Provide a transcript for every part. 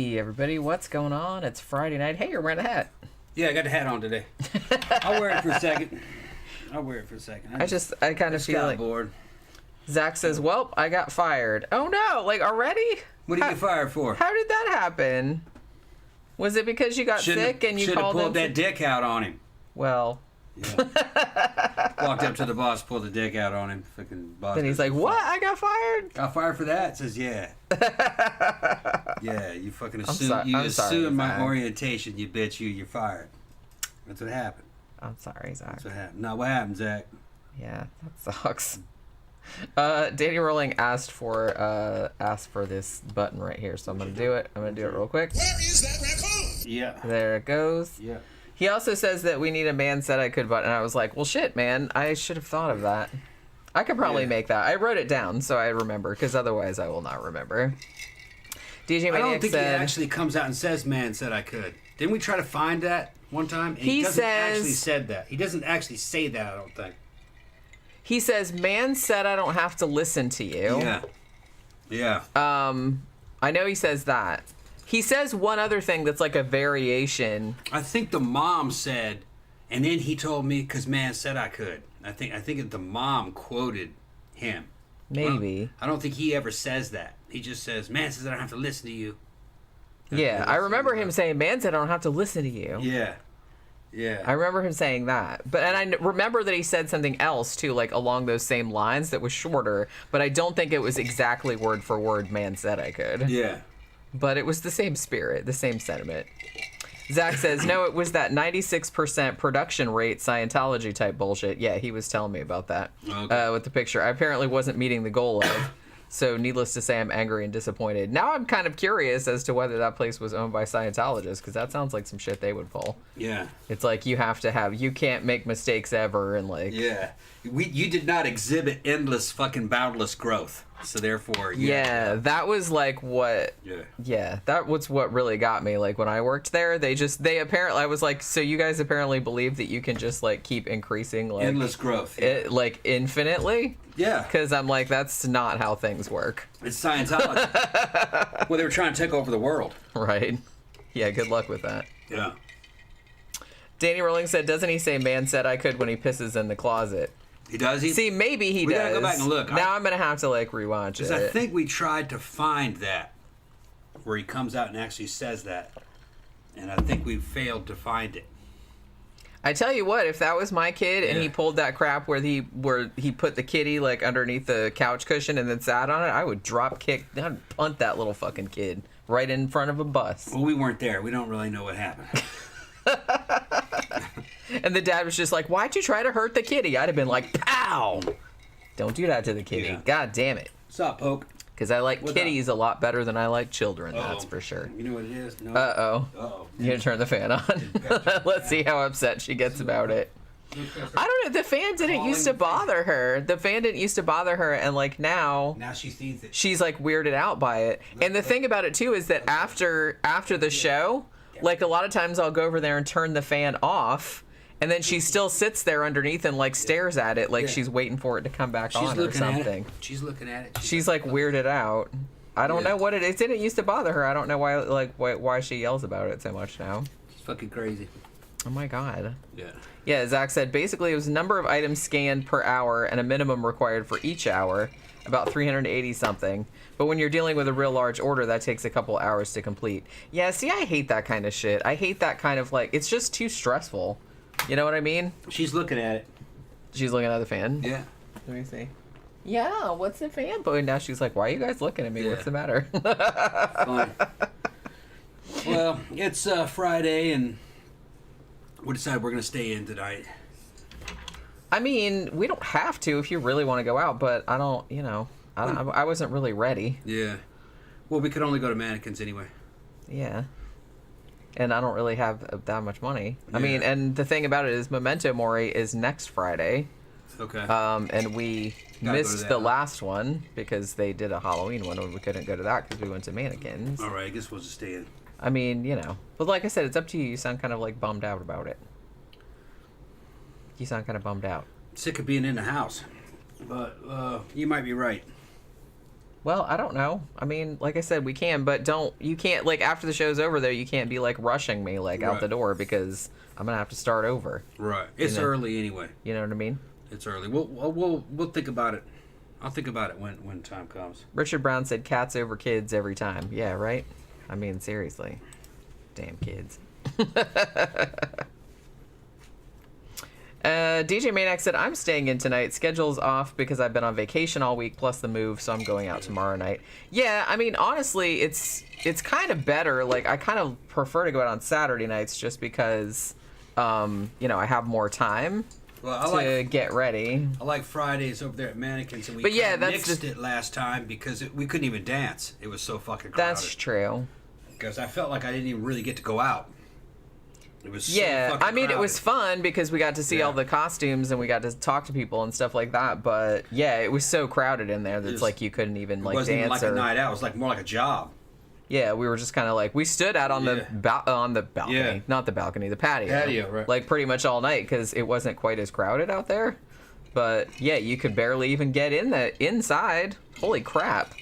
Hey everybody, what's going on? It's Friday night. Hey, you're wearing a hat. Yeah, I got the hat on today. I'll wear it for a second. I kind of feel like bored. Zach says, well, I got fired. Oh no, like already? What did you get fired for? How did that happen? Was it because you got sick and you called him? Should have pulled that dick out on him. Well. Yeah. Walked up to the boss, pulled the dick out on him. Fucking boss. Then he's like, what? I got fired? Got fired for that? Says, yeah. Yeah, you fucking assume my orientation, you bitch. You're fired. That's what happened. I'm sorry, Zach. That's what happened. Now, what happened, Zach? Yeah, that sucks. Danny Rolling asked for this button right here, so I'm gonna do it. I'm gonna do it real quick. Where is that raccoon? Yeah. There it goes. Yeah. He also says that we need a man said I could button. And I was like, well, shit, man. I should have thought of that. I could probably make that. I wrote it down so I remember, because otherwise I will not remember. DJ Maniac I don't think said, he actually comes out and says, man said I could. Didn't we try to find that one time? And he doesn't says, actually said that. He doesn't actually say that, I don't think. He says, man said I don't have to listen to you. Yeah. Yeah. I know he says that. He says one other thing that's like a variation. I think the mom said, and then he told me because man said I could. I think the mom quoted him. Maybe. I don't think he ever says that. He just says, man says I don't have to listen to you. Yeah, I remember him saying, man said I don't have to listen to you. Yeah. Yeah. I remember him saying that. And I remember that he said something else, too, like along those same lines that was shorter, but I don't think it was exactly word for word, man said I could. Yeah. But it was the same spirit, the same sentiment. Zach says, no, it was that 96% production rate Scientology type bullshit. Yeah, he was telling me about that with the picture. I apparently wasn't meeting the goal of. So needless to say, I'm angry and disappointed. Now I'm kind of curious as to whether that place was owned by Scientologists, because that sounds like some shit they would pull. Yeah. It's like you can't make mistakes ever, and like... Yeah. You did not exhibit endless fucking boundless growth. So therefore, yeah, that was like what. Yeah, that was what really got me. Like when I worked there, they apparently, I was like, so you guys apparently believe that you can just like keep increasing like endless growth, like infinitely. Yeah, because I'm like, that's not how things work. It's Scientology. Well, they were trying to take over the world. Right. Yeah. Good luck with that. Yeah. Danny Rolling said, doesn't he say man said I could when he pisses in the closet? He does? See, maybe he does. We gotta go back and look. Now I'm going to have to, like, rewatch it. I think we tried to find that, where he comes out and actually says that. And I think we failed to find it. I tell you what, if that was my kid and he pulled that crap where he put the kitty, like, underneath the couch cushion and then sat on it, I would I'd punt that little fucking kid right in front of a bus. Well, we weren't there. We don't really know what happened. And the dad was just like, why'd you try to hurt the kitty? I'd have been like, pow! Don't do that to the kitty. Yeah. God damn it. What's up, Poke? Because I like kitties a lot better than I like children, that's for sure. You know what it is? No. Uh-oh. You gonna turn the fan on? Let's see how upset she gets about it. I don't know. The fan didn't used to bother her. The fan didn't used to bother her, and like now she sees it. She's like weirded out by it. And the thing about it too is that after the show, like a lot of times I'll go over there and turn the fan off, and then she still sits there underneath and like stares at it like she's waiting for it to come back on or something. She's looking at it. She's like weirded out. I don't know what it is. It didn't used to bother her. I don't know why she yells about it so much now. She's fucking crazy. Oh my god. Yeah. Yeah, Zach said basically it was number of items scanned per hour and a minimum required for each hour, about 380 something. But when you're dealing with a real large order, that takes a couple hours to complete. Yeah, see, I hate that kind of shit. I hate that kind of like, it's just too stressful. You know what I mean? She's looking at it. She's looking at the fan? Yeah. Let me see. Yeah, what's the fan? But now she's like, why are you guys looking at me? Yeah. What's the matter? Fine. Well, it's Friday, and we decided we're going to stay in tonight. I mean, we don't have to if you really want to go out, but I don't, I wasn't really ready. Yeah. Well, we could only go to Mannequins anyway. Yeah. And I don't really have that much money. Yeah. I mean, and the thing about it is Memento Mori is next Friday. Okay. And we missed the last one because they did a Halloween one and we couldn't go to that because we went to Mannequins. All right, I guess we'll just stay in. I mean, But like I said, it's up to you. You sound kind of like bummed out about it. You sound kind of bummed out. Sick of being in the house. But you might be right. Well, I don't know. I mean, like I said, we can, but you can't, like, after the show's over, though, you can't be, like, rushing me, like, out the door, because I'm going to have to start over. Right. It's early anyway. You know what I mean? It's early. We'll think about it. I'll think about it when time comes. Richard Brown said cats over kids every time. Yeah, right? I mean, seriously. Damn kids. DJ Maniac said, I'm staying in tonight. Schedule's off because I've been on vacation all week, plus the move, so I'm going out tomorrow night. Yeah, I mean, honestly, it's kind of better. Like, I kind of prefer to go out on Saturday nights just because, I have more time to get ready. I like Fridays over there at Mannequins, and we mixed it last time because we couldn't even dance. It was so fucking crowded. That's true. Because I felt like I didn't even really get to go out. It was it was fun because we got to see all the costumes and we got to talk to people and stuff like that. But yeah, it was so crowded in there that like you couldn't even like dance. It wasn't even like a night out. It was like more like a job. Yeah, we were just kind of like we stood out on the balcony, not the balcony, the patio. Patio, right? Like pretty much all night because it wasn't quite as crowded out there. But yeah, you could barely even get inside. Holy crap.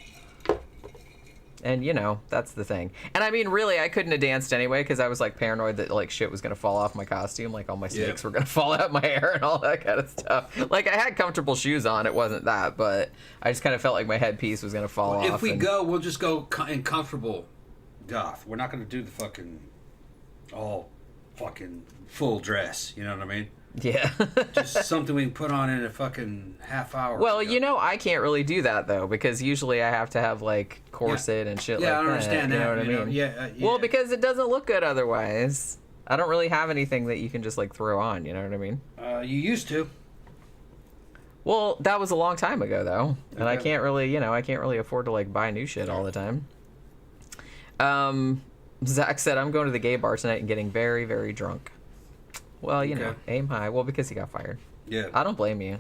And, that's the thing. And, I mean, really, I couldn't have danced anyway because I was, like, paranoid that, like, shit was going to fall off my costume. Like, all my snakes were going to fall out my hair and all that kind of stuff. Like, I had comfortable shoes on. It wasn't that. But I just kind of felt like my headpiece was going to fall off. If we go, we'll just go in comfortable goth. We're not going to do the fucking full dress. You know what I mean? Yeah. Just something we can put on in a fucking half hour. Well, I can't really do that, though, because usually I have to have, like, corset and shit like that. Yeah, I understand that. You know what I mean? Yeah. Well, because it doesn't look good otherwise. I don't really have anything that you can just, like, throw on, you know what I mean? You used to. Well, that was a long time ago, though. And I can't really, afford to, like, buy new shit all the time. Zach said, I'm going to the gay bar tonight and getting very, very drunk. Well, aim high. Well, because he got fired. Yeah. I don't blame you.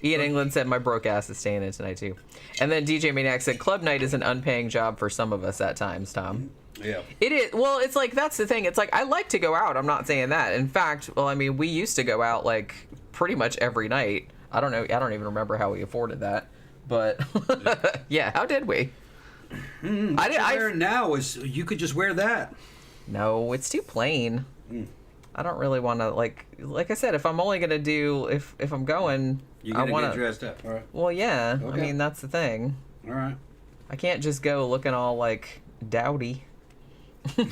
Ian England said, my broke ass is staying in tonight, too. And then DJ Maniac said, club night is an unpaying job for some of us at times, Tom. Yeah. It is. Well, it's like, that's the thing. It's like, I like to go out. I'm not saying that. In fact, we used to go out, like, pretty much every night. I don't know. I don't even remember how we afforded that. But, yeah, how did we? Now is you could just wear that. No, it's too plain. I don't really want to, like I said, if I'm only going to do, if I'm going, you're going to get dressed up, all right? Well, yeah. Okay. I mean, that's the thing. All right. I can't just go looking all, like, dowdy. You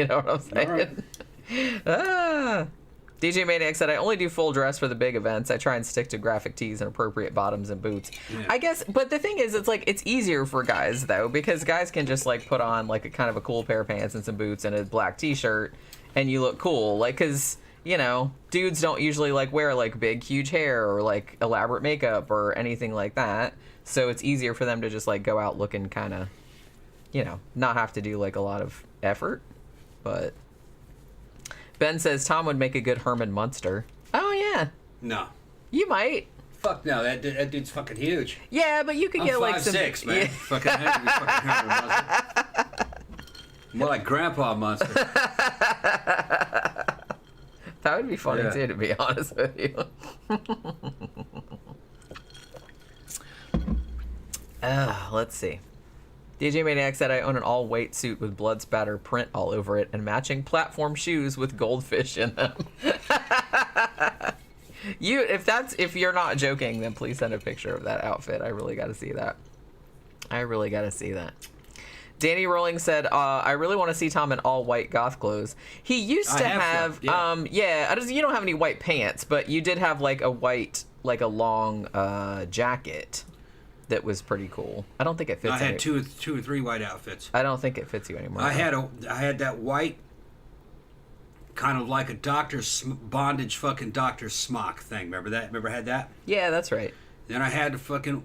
know what I'm saying? All right. DJ Maniac said, I only do full dress for the big events. I try and stick to graphic tees and appropriate bottoms and boots. Yeah. I guess, but the thing is, it's like, it's easier for guys, though, because guys can just, like, put on, like, a kind of a cool pair of pants and some boots and a black t-shirt, and you look cool. Like, because, dudes don't usually, like, wear, like, big, huge hair or, like, elaborate makeup or anything like that. So it's easier for them to just, like, go out looking kind of, not have to do, like, a lot of effort. But Ben says Tom would make a good Herman Munster. Oh, yeah. No. You might. Fuck no, that dude's fucking huge. Yeah, but you could get like some... 5'6", man. Yeah. Fucking Herman Munster. More like Grandpa Munster. That would be funny too, to be honest with you. Let's see. DJ Maniac said, I own an all-white suit with blood spatter print all over it and matching platform shoes with goldfish in them. If you're not joking, then please send a picture of that outfit. I really got to see that. Danny Rolling said, I really want to see Tom in all-white goth clothes. He used to have you don't have any white pants, but you did have like a white, like a long jacket. That was pretty cool. I don't think it fits. I had two or three white outfits. I don't think it fits you anymore. I had that white, kind of like a doctor's bondage fucking doctor's smock thing. Remember that? Remember I had that? Yeah, that's right. Then I had a fucking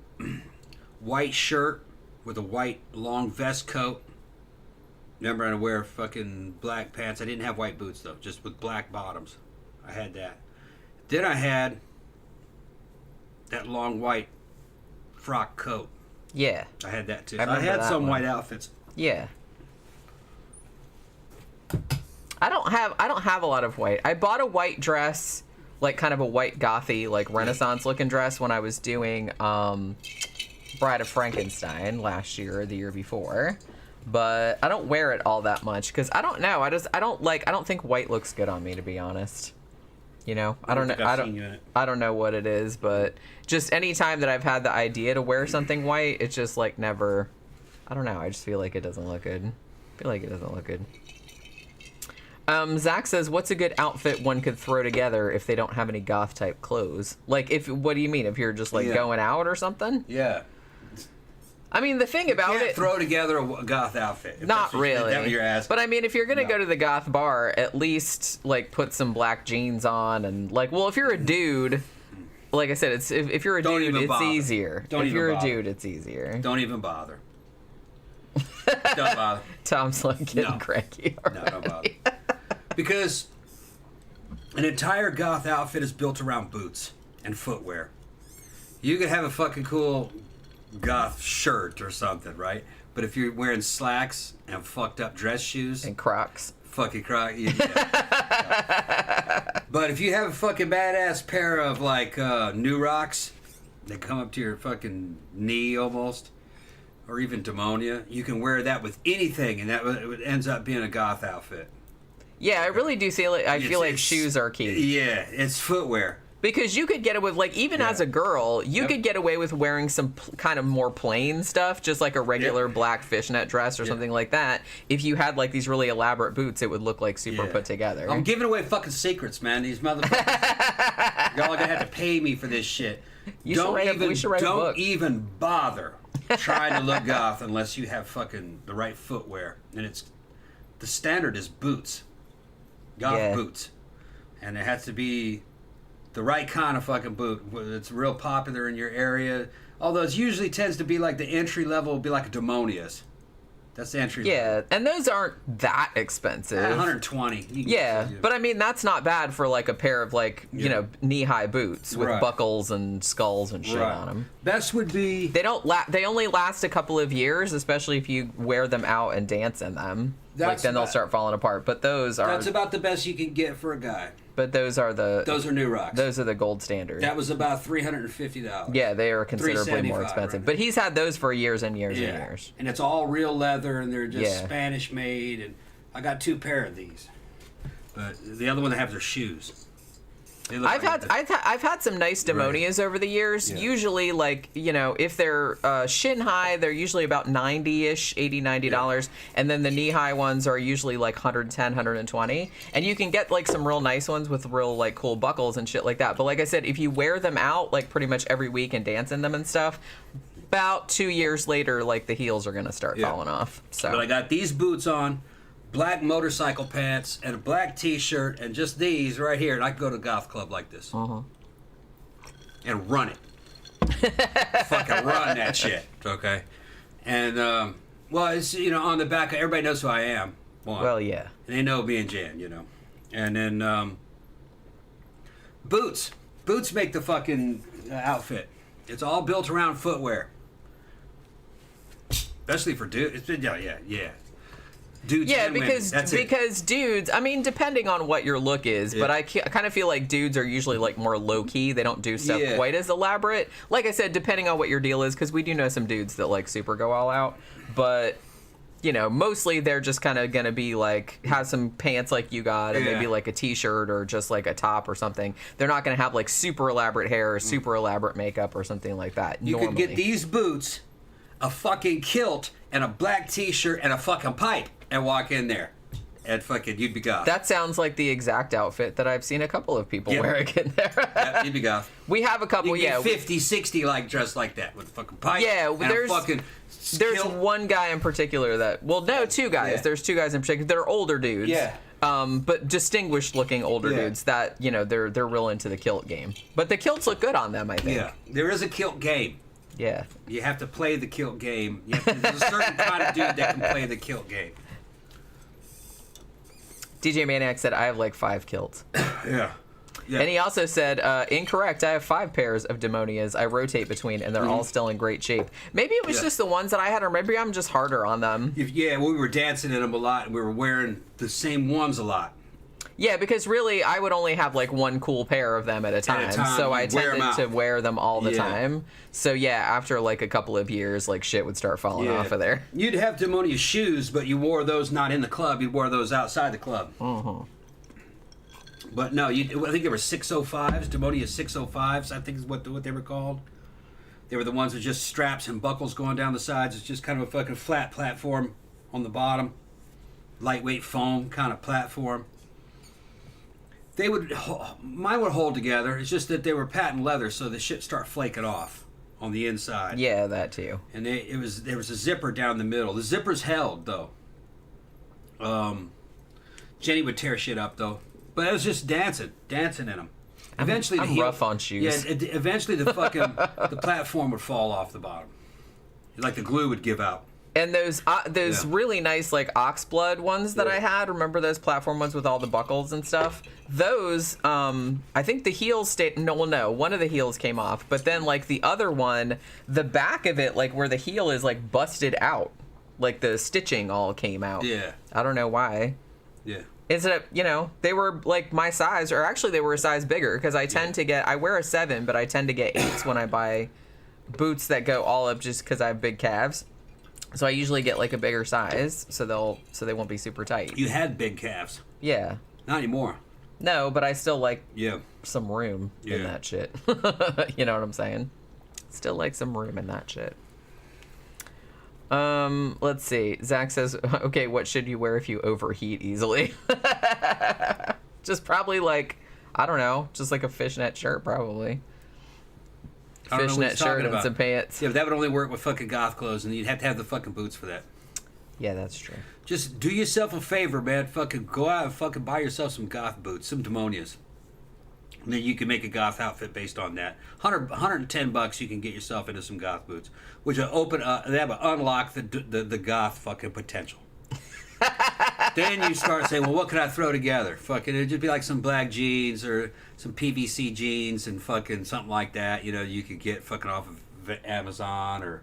white shirt with a white long vest coat. Remember I wear fucking black pants. I didn't have white boots though, just with black bottoms. I had that. Then I had that long white frock coat. Yeah. I had that too. So I had some white outfits. Yeah. I don't have a lot of white. I bought a white dress like kind of a white gothy, like Renaissance looking dress when I was doing Bride of Frankenstein last year or the year before. But I don't wear it all that much because I don't know. I don't think white looks good on me, to be honest. You know, I don't know. I don't know what it is, but just any time that I've had the idea to wear something white, it's just like never. I don't know. I just feel like it doesn't look good. Zach says, "What's a good outfit one could throw together if they don't have any goth type clothes? Like, what do you mean? If you're just like going out or something? Yeah. I mean, the thing about it, throw together a goth outfit. Not really. That's what you're asking. But I mean, if you're gonna go to the goth bar, at least like put some black jeans on and like. Well, if you're a dude, like I said, it's if you're a dude, it's easier. If you're a dude, it's easier. Don't even bother. Don't bother. Tom's like getting cranky already. No, don't bother. Because an entire goth outfit is built around boots and footwear. You could have a fucking cool goth shirt or something, right? But if you're wearing slacks and fucked up dress shoes and Crocs, fucking Crocs, yeah. But if you have a fucking badass pair of like New Rocks that come up to your fucking knee almost, or even Demonia, you can wear that with anything, and that it ends up being a goth outfit. Yeah, I really do feel like shoes are key. Yeah, it's footwear. Because you could get away with, like, even as a girl, you could get away with wearing some kind of more plain stuff, just like a regular black fishnet dress or something like that. If you had, like, these really elaborate boots, it would look, like, super put together. I'm giving away fucking secrets, man. These motherfuckers. Y'all are going to have to pay me for this shit. We should write a book. Don't even bother trying to look goth unless you have fucking the right footwear. And the standard is boots. Goth boots. And it has to be the right kind of fucking boot. It's real popular in your area. Although it usually tends to be like the entry level would be like a Demonia's. That's the entry level. Yeah, and those aren't that expensive. 120. Yeah, but I mean, that's not bad for like a pair of like, you know, knee-high boots with buckles and skulls and shit on them. Best would be... They only last a couple of years, especially if you wear them out and dance in them. Then they'll start falling apart. But that's about the best you can get for a guy. But those are New Rocks. Those are the gold standard. That was about $350. Yeah, they are considerably more expensive. Right? But he's had those for years and years and years. And it's all real leather, and they're just Spanish made. And I got 2 pair of these. But the other one I have their shoes. I've had some nice Demonias over the years. Yeah. Usually, like, you know, if they're shin high, they're usually about $90-ish, $90. And then the knee high ones are usually like 110, 120. And you can get like some real nice ones with real like cool buckles and shit like that. But like I said, if you wear them out like pretty much every week and dance in them and stuff, about 2 years later, like the heels are gonna start falling off. So, but I got these boots on, black motorcycle pants, and a black t-shirt, and just these right here, and I can go to a goth club like this. And run it. Fucking run that shit. Okay. And, well, it's, you know, on the back, everybody knows who I am. Well, yeah. And they know me and Jan, you know. And then, boots. Boots make the fucking outfit. It's all built around footwear. Especially for dudes. Yeah. Dudes because dudes, I mean, depending on what your look is, but I kind of feel like dudes are usually like more low key. They don't do stuff quite as elaborate. Like I said, depending on what your deal is, because we do know some dudes that like super go all out. But you know, mostly they're just kind of gonna be like have some pants like you got, and maybe like a t-shirt or just like a top or something. They're not gonna have like super elaborate hair or super elaborate makeup or something like that. You could get these boots, a fucking kilt, and a black t-shirt and a fucking pipe. And walk in there, and fucking, you'd be goth. That sounds like the exact outfit that I've seen a couple of people wearing in there. You'd be goth. We have a couple, you get 50, 60 like dressed like that with a fucking pipe. Yeah, and there's one guy in particular that, well, no, 2 guys. Yeah. There's 2 guys in particular. They're older dudes. Yeah. But distinguished looking older dudes that, you know, they're real into the kilt game. But the kilts look good on them, I think. Yeah, there is a kilt game. Yeah. You have to play the kilt game. There's a certain kind of dude that can play the kilt game. DJ Maniac said, I have like 5 kilts. Yeah. And he also said, incorrect, I have 5 pairs of Demonias I rotate between, and they're all still in great shape. Maybe it was just the ones that I had, or maybe I'm just harder on them. Yeah, we were dancing in them a lot, and we were wearing the same ones a lot. Yeah, because really, I would only have like one cool pair of them at a time. So I tended to wear them all the time. So yeah, after like a couple of years, like shit would start falling off of there. You'd have Demonia shoes, but you wore those not in the club. You wore those outside the club. But no, I think they were 605s, Demonia 605s, I think is what they were called. They were the ones with just straps and buckles going down the sides. It's just kind of a fucking flat platform on the bottom. Lightweight foam kind of platform. Mine would hold together. It's just that they were patent leather, so the shit start flaking off on the inside. Yeah, that too. And there was a zipper down the middle. The zipper's held though. Jenny would tear shit up though, but it was just dancing in them. Eventually, I'm rough on shoes. Yeah, eventually the fucking the platform would fall off the bottom, like the glue would give out. And those really nice like oxblood ones that I had, remember those platform ones with all the buckles and stuff? Those, I think the heels stayed, no, one of the heels came off, but then like the other one, the back of it, like where the heel is like busted out, like the stitching all came out. Yeah. I don't know why. Yeah. Instead of, they were like my size, or actually they were a size bigger, because I tend to I wear a 7, but I tend to get 8s when I buy boots that go all up just because I have big calves. So I usually get like a bigger size, so they won't be super tight. You had big calves. Yeah. Not anymore. No, but I still like Yeah. some room in that shit. You know what I'm saying? Still like some room in that shit. Let's see. Zach says, okay, what should you wear if you overheat easily? Just probably like, I don't know, just like a fishnet shirt probably. Fishnet shirt and some pants. Yeah, but that would only work with fucking goth clothes, and you'd have to have the fucking boots for that. Yeah, that's true. Just do yourself a favor, man. Fucking go out and fucking buy yourself some goth boots, some Demonias. And then you can make a goth outfit based on that. $110 you can get yourself into some goth boots, which will that will unlock the goth fucking potential. Then you start saying, well, what could I throw together? Fucking, it'd just be like some black jeans or some PVC jeans and fucking something like that. You could get fucking off of Amazon or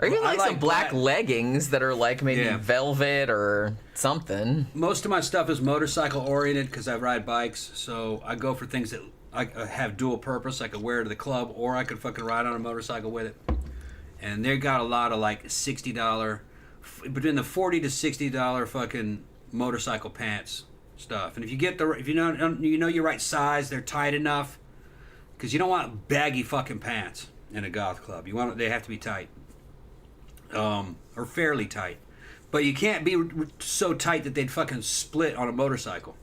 even like some black leggings that are like maybe velvet or something. Most of my stuff is motorcycle oriented because I ride bikes, so I go for things that I have dual purpose. I could wear to the club, or I could fucking ride on a motorcycle with it. And they got a lot of like $60, between the $40 to $60 fucking motorcycle pants stuff. And if you know your right size, they're tight enough, because you don't want baggy fucking pants in a goth club. They have to be tight. Or fairly tight, but you can't be so tight that they'd fucking split on a motorcycle.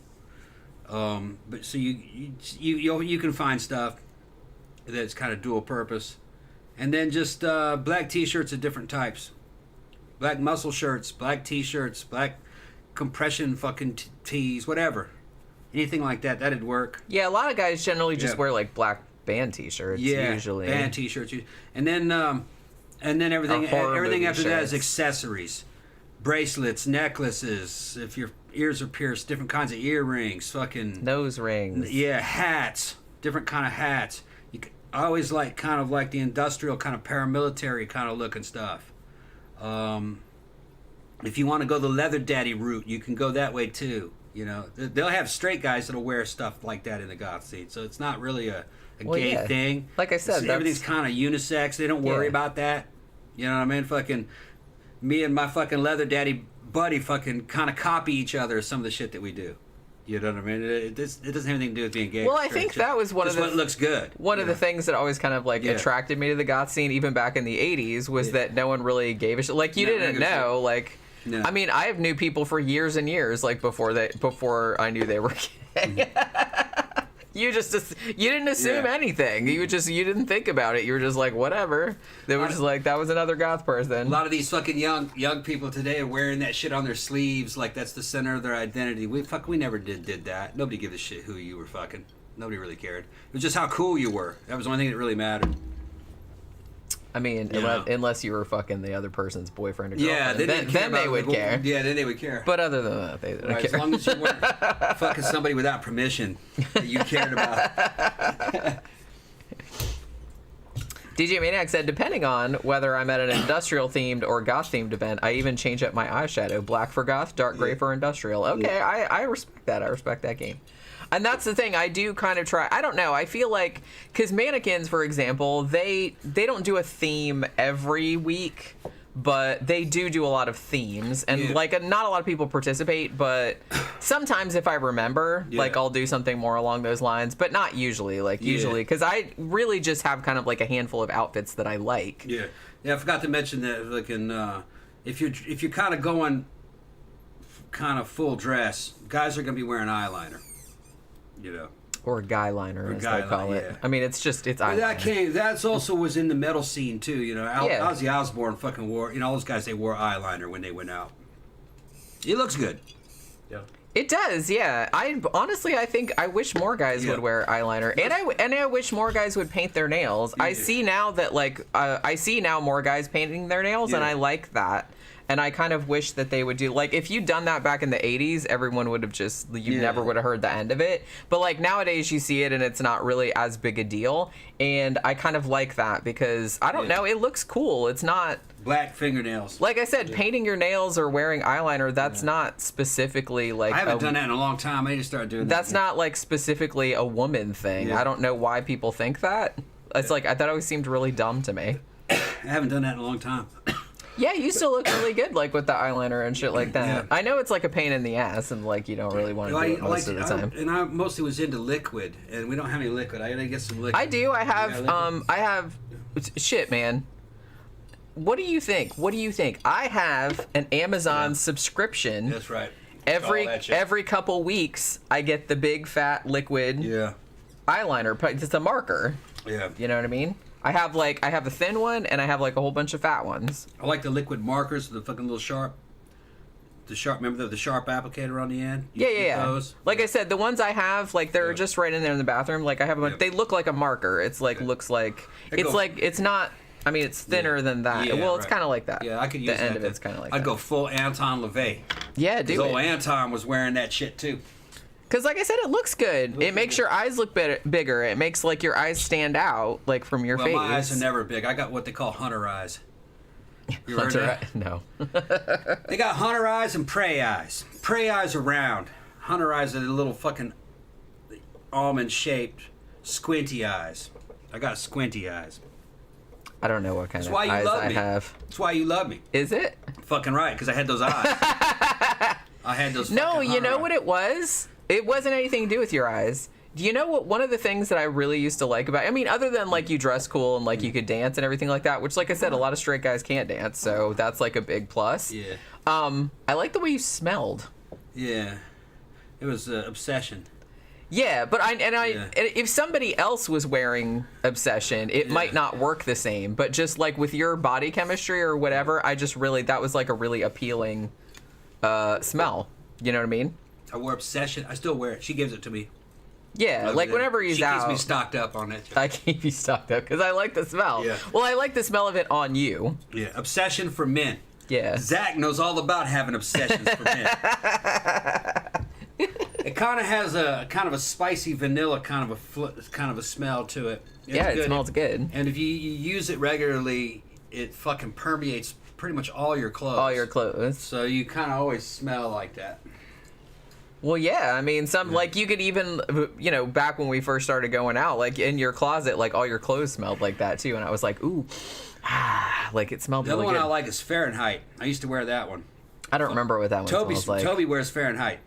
But so you can find stuff that's kind of dual purpose, and then just black t-shirts of different types, black muscle shirts, black t-shirts, black compression fucking tees, whatever, anything like that. That'd work. Yeah, a lot of guys generally just wear like black band t-shirts. Yeah, usually band t-shirts, and then everything after that is accessories, bracelets, necklaces. If your ears are pierced, different kinds of earrings, fucking nose rings. Yeah, hats, different kind of hats. I always like kind of like the industrial kind of paramilitary kind of looking stuff. If you want to go the leather daddy route, you can go that way too. They'll have straight guys that'll wear stuff like that in the goth scene, so it's not really a gay thing. Like I said, everything's kind of unisex. They don't worry about that. You know what I mean? Fucking me and my fucking leather daddy buddy fucking kind of copy each other, some of the shit that we do. You know what I mean? It doesn't have anything to do with being gay. Well, I think that was one of the... what looks good. One of the things that always kind of like attracted me to the goth scene, even back in the 80s, was that no one really gave a shit. Like, you didn't know, like... No. I mean, I have knew people for years and years, like, before I knew they were gay. You didn't assume anything. You didn't think about it. You were just like, whatever. They were just like, that was another goth person. A lot of these fucking young people today are wearing that shit on their sleeves, like that's the center of their identity. We never did that. Nobody gave a shit who you were fucking. Nobody really cared. It was just how cool you were. That was the only thing that really mattered. I mean, unless you were fucking the other person's boyfriend or girlfriend. Yeah, then they would care. Yeah, then they would care. But other than that, they didn't care. As long as you weren't fucking somebody without permission that you cared about. DJ Maniac said, depending on whether I'm at an industrial-themed or goth-themed event, I even change up my eyeshadow. Black for goth, dark gray for industrial. Okay, I respect that. I respect that game. And that's the thing. I do kind of try. I don't know. I feel like, because mannequins, for example, they don't do a theme every week, but they do a lot of themes. And, like, not a lot of people participate, but sometimes if I remember, like, I'll do something more along those lines, but not usually. Like, usually, because I really just have kind of, like, a handful of outfits that I like. Yeah. Yeah, I forgot to mention that, like, if you're kind of going kind of full dress, guys are going to be wearing eyeliner. You know, or a guy liner, as they call it. I mean, it's eyeliner. That's also was in the metal scene too. You know, Ozzy Osbourne fucking wore. You know, all those guys, they wore eyeliner when they went out. It looks good. Yeah. It does, yeah. I think I wish more guys would wear eyeliner, and I wish more guys would paint their nails. Yeah. I see now that more guys painting their nails, and I like that. And I kind of wish that they would do, like, if you'd done that back in the 80s, everyone would have never would have heard the end of it. But, like, nowadays you see it and it's not really as big a deal. And I kind of like that because, I don't know, it looks cool. It's not... Black fingernails. Like I said, painting your nails or wearing eyeliner, that's not specifically, like... I haven't done that in a long time. I need to start doing that. That's not, like, specifically a woman thing. Yeah. I don't know why people think that. It's like, that always seemed really dumb to me. I haven't done that in a long time. Yeah, you still look really good, like, with the eyeliner and shit like that. Yeah. I know it's, like, a pain in the ass, and, like, you don't really want to do it most of the time. I mostly was into liquid, and we don't have any liquid. I gotta get some liquid. I do. I have, shit, man. What do you think? I have an Amazon subscription. That's right. Every couple weeks, I get the big, fat, liquid eyeliner. It's a marker. Yeah. You know what I mean? I have a thin one, and I have, like, a whole bunch of fat ones. I like the liquid markers, the fucking little sharp. Remember the sharp applicator on the end? Yeah. Those? Like I said, the ones I have, like, they're just right in there in the bathroom. Like, I have them. They look like a marker. It's like looks like it's not. I mean, it's thinner than that. Yeah, well, it's kind of like that. Yeah, I could use that. The end of it's kind of like that. I'd go full Anton LaVey. Yeah, do it. Old Anton was wearing that shit, too. Because, like I said, it looks good. It makes your eyes look bigger. It makes, like, your eyes stand out, like, from your face. My eyes are never big. I got what they call hunter eyes. You heard that? No. They got hunter eyes and prey eyes. Prey eyes are round. Hunter eyes are the little fucking almond-shaped squinty eyes. I got squinty eyes. I don't know what kind of eyes I have. That's why you love me. Is it? Fucking right, because I had those eyes. I had those. No, you know what it was? It wasn't anything to do with your eyes. Do you know what one of the things that I really used to like about... I mean, other than, like, you dress cool and, like, you could dance and everything like that, which, like I said, a lot of straight guys can't dance, so that's, like, a big plus. Yeah. I like the way you smelled. Yeah. It was Obsession. Yeah, but if somebody else was wearing Obsession, it might not work the same, but just, like, with your body chemistry or whatever, that was, like, a really appealing smell. You know what I mean? I wore Obsession. I still wear it. She gives it to me. Yeah, like whenever he's out. She keeps me stocked up on it. I keep you stocked up because I like the smell. Yeah. Well, I like the smell of it on you. Yeah, Obsession for men. Yeah. Zach knows all about having obsessions for men. It kind of has a spicy vanilla kind of a smell to it. It's good. It smells good. And if you use it regularly, it fucking permeates pretty much all your clothes. All your clothes. So you kind of always smell like that. Well, yeah, I mean, like, you could even, back when we first started going out, like, in your closet, like, all your clothes smelled like that, too, and I was like, ooh, like, it smelled really good. The other one I like is Fahrenheit. I used to wear that one. I don't remember what that one smells like. Toby wears Fahrenheit.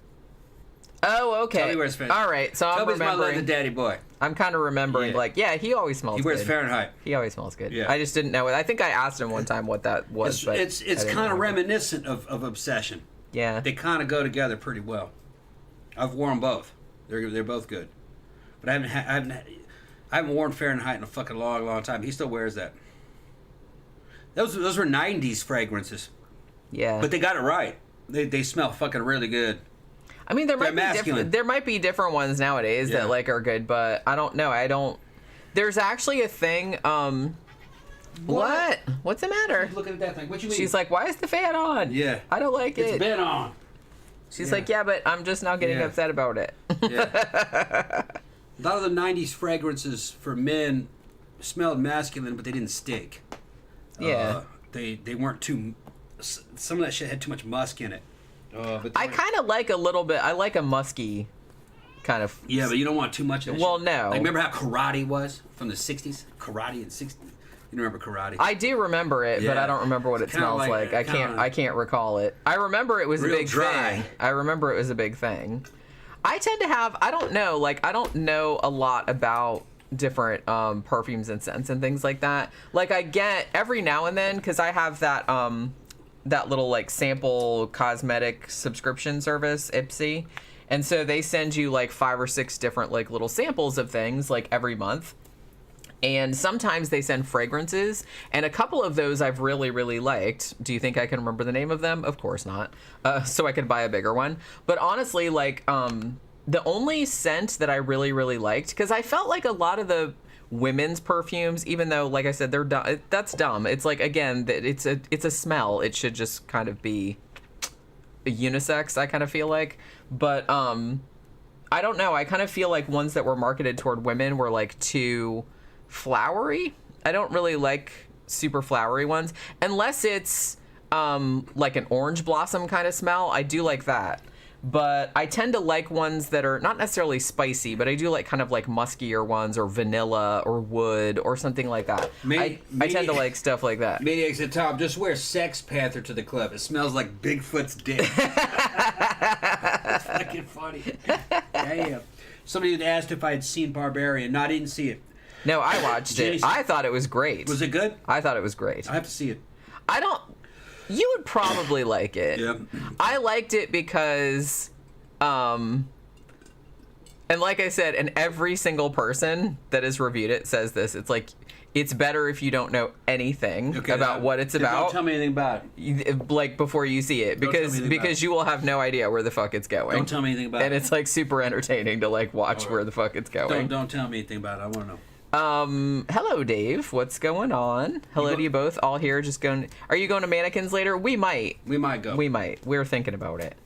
Oh, okay. Toby wears Fahrenheit. All right, so Toby's my little daddy boy. I'm kind of remembering, he always smells good. He wears Fahrenheit. He always smells good. Yeah. I just didn't know it. I think I asked him one time what that was, It's kind of reminiscent of Obsession. Yeah. They kind of go together pretty well. I've worn both. They're both good, but I haven't worn Fahrenheit in a fucking long time. He still wears that. Those were '90s fragrances. Yeah, but they got it right. They smell fucking really good. I mean, there might be different ones nowadays that like are good, but I don't know. There's actually a thing. What? What's the matter? She's looking at that thing. What you mean? She's like, why is the fan on? Yeah, I don't like it. It's been on. She's like, yeah, but I'm just now getting upset about it. Yeah. A lot of the 90s fragrances for men smelled masculine, but they didn't stink. Yeah. They weren't too. Some of that shit had too much musk in it. But I kind of like a little bit. I like a musky kind of. Yeah, but you don't want too much of that Well, shit. no. Like, remember how karate was from the 60s? Karate in 60s. You remember karate? I do remember it, but Yeah. I don't remember what it Kinda smells like- like. I can't recall it. I remember it was a Real big dry. thing. I remember it was a big thing. I tend to have, I don't know a lot about different perfumes and scents and things like that. Like, I get every now and then, because I have that that little like sample cosmetic subscription service, Ipsy, and so they send you like 5 or 6 different like little samples of things like every month. And sometimes they send fragrances, and a couple of those I've really, really liked. Do you think I can remember the name of them? Of course not. So I could buy a bigger one. But honestly, like, the only scent that I really, really liked, because I felt like a lot of the women's perfumes, even though, like I said, they're dumb. That's dumb. It's like, again, it's a smell. It should just kind of be unisex, I kind of feel like. But I don't know. I kind of feel like ones that were marketed toward women were like too flowery. I don't really like super flowery ones unless it's like an orange blossom kind of smell. I do like that, but I tend to like ones that are not necessarily spicy, but I do like kind of like muskier ones, or vanilla or wood or something like that. I tend to like stuff like that. Maniacs at Top, just wear Sex Panther to the club. It smells like Bigfoot's dick. That's fucking funny. Damn. Somebody had asked if I had seen Barbarian. No, I didn't see it. No, I watched it. I thought it was great. Was it good? I thought it was great. I have to see it. You would probably like it. Yep. I liked it because, and like I said, and every single person that has reviewed it says this. It's like, it's better if you don't know anything about what it's about. Don't tell me anything about it. Like, before you see it, because you will have no idea where the fuck it's going. Don't tell me anything about it. And it's like super entertaining to like watch where the fuck it's going. Don't tell me anything about it. I want to know. Hello, Dave. What's going on? Hello to you both. All here, just going. Are you going to Mannequins later? We might. We might go. We might. We're thinking about it.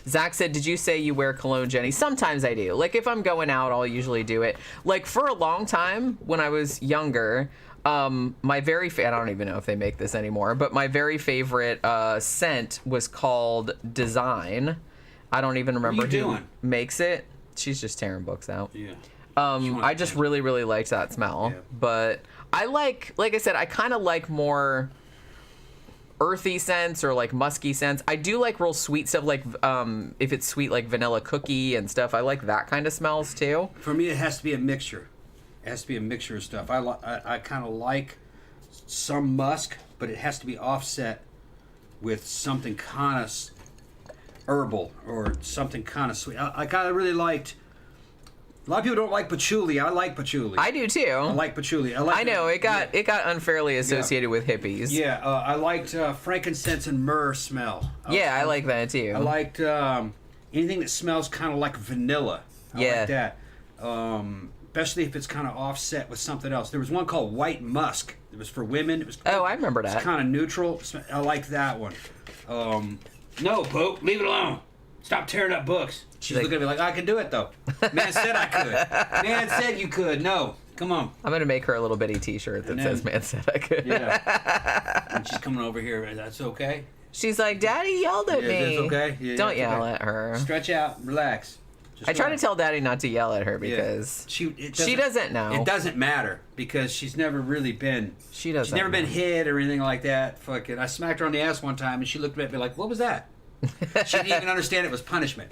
Zach said, did you say you wear cologne, Jenny? Sometimes I do. Like, if I'm going out, I'll usually do it. Like, for a long time, when I was younger, my very I don't even know if they make this anymore, but my very favorite scent was called Design. I don't even remember who makes it. She's just tearing books out. Yeah. I just really, really liked that smell. Yeah. But I like I said, I kind of like more earthy scents or like musky scents. I do like real sweet stuff, like if it's sweet, like vanilla cookie and stuff. I like that kind of smells too. For me, it has to be a mixture. It has to be a mixture of stuff. I kind of like some musk, but it has to be offset with something kind of herbal or something kind of sweet. I kind of really liked. A lot of people don't like patchouli. I like patchouli. I do too. I like patchouli. I know it got unfairly associated with hippies. Yeah, I liked frankincense and myrrh smell. I like that too. I liked anything that smells kind of like vanilla. I like that. Especially if it's kind of offset with something else. There was one called White Musk. It was for women. It was. Oh, I remember that. It's kind of neutral. I like that one. No, Pope, leave it alone. Stop tearing up books. She's looking at me like, I can do it, though. Man said I could. Man said you could. No. Come on. I'm going to make her a little bitty t-shirt that says, man said I could. Yeah. And she's coming over here. That's okay? She's like, Daddy yelled at me. That's okay? Yeah, Don't yell at her. Stretch out. Relax. I try to tell Daddy not to yell at her because she doesn't know. It doesn't matter because she's never really been. She's never been hit or anything like that. Fucking, I smacked her on the ass one time and she looked at me like, what was that? She didn't even understand it was punishment.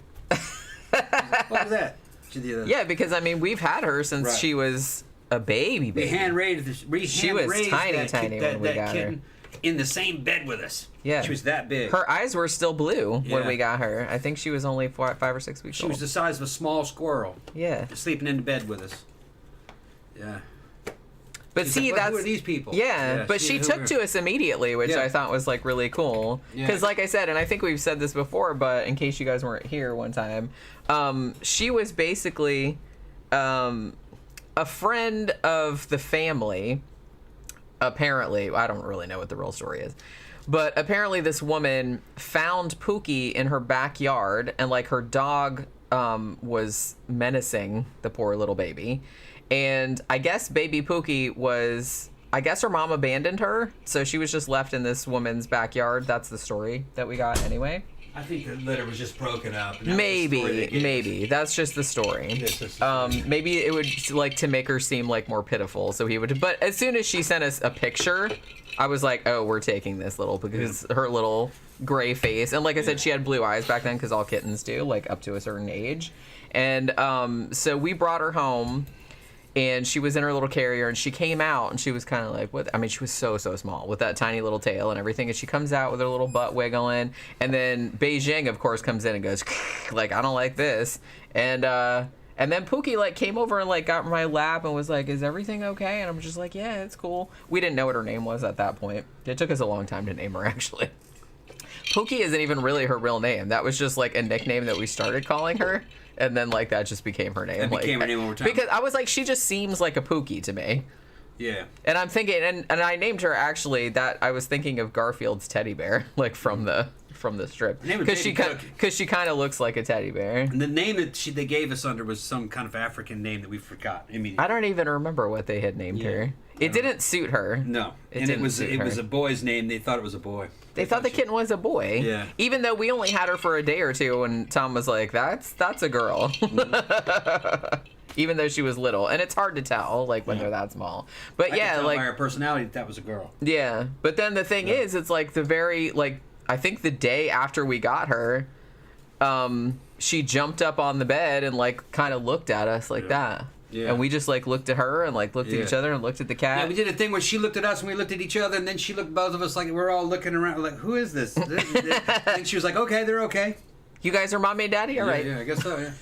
Like, what was that? Yeah, because I mean we've had her since she was a baby. We hand raised. She was tiny when we got her. In the same bed with us. Yeah, she was that big. Her eyes were still blue when we got her. I think she was only 5 or 6 weeks old. She was the size of a small squirrel. Yeah, sleeping in bed with us. Yeah. But she's see, like, that's who are these people? Yeah, but she took to us immediately, which I thought was like really cool. Because, like I said, and I think we've said this before, but in case you guys weren't here one time, she was basically a friend of the family. Apparently, I don't really know what the real story is, but apparently this woman found Pookie in her backyard, and like her dog was menacing the poor little baby. And I guess baby Pookie I guess her mom abandoned her, so she was just left in this woman's backyard. That's the story that we got anyway. I think the litter was just broken up. Maybe. That's just the story. Maybe it would like to make her seem like more pitiful, so he would. But as soon as she sent us a picture, I was like, oh, we're taking this little, because her little gray face, and like I said, she had blue eyes back then, because all kittens do, like up to a certain age. And so we brought her home. And she was in her little carrier, and she came out, and she was kind of like, what? I mean, she was so small with that tiny little tail and everything. And she comes out with her little butt wiggling. And then Beijing, of course, comes in and goes, like, I don't like this. And then Pookie, like, came over and, like, got in my lap and was like, is everything okay? And I'm just like, yeah, it's cool. We didn't know what her name was at that point. It took us a long time to name her, actually. Pookie isn't even really her real name. That was just, like, a nickname that we started calling her. And then, like, that just became her name. That became her name over time. Because I was like, she just seems like a Pookie to me. Yeah. And I'm thinking, and I named her, actually, that I was thinking of Garfield's teddy bear, like, from the strip. Because she kind of looks like a teddy bear. And the name that they gave us under was some kind of African name that we forgot immediately. I don't even remember what they had named her. It didn't suit her. No. It was a boy's name. They thought it was a boy. They thought the kitten was a boy. Yeah. Even though we only had her for a day or two, and Tom was like, that's a girl. Mm-hmm. Even though she was little. And it's hard to tell, like, when they're that small. But I could tell like, by her personality that was a girl. Yeah. But then the thing is, it's like the very, like, I think the day after we got her, she jumped up on the bed and, like, kind of looked at us like that. Yeah. And we just, like, looked at her and, like, looked at each other and looked at the cat. Yeah, we did a thing where she looked at us and we looked at each other, and then she looked at both of us like we're all looking around like, who is this? And she was like, okay, they're okay. You guys are mommy and daddy? All right. Yeah, I guess so, yeah.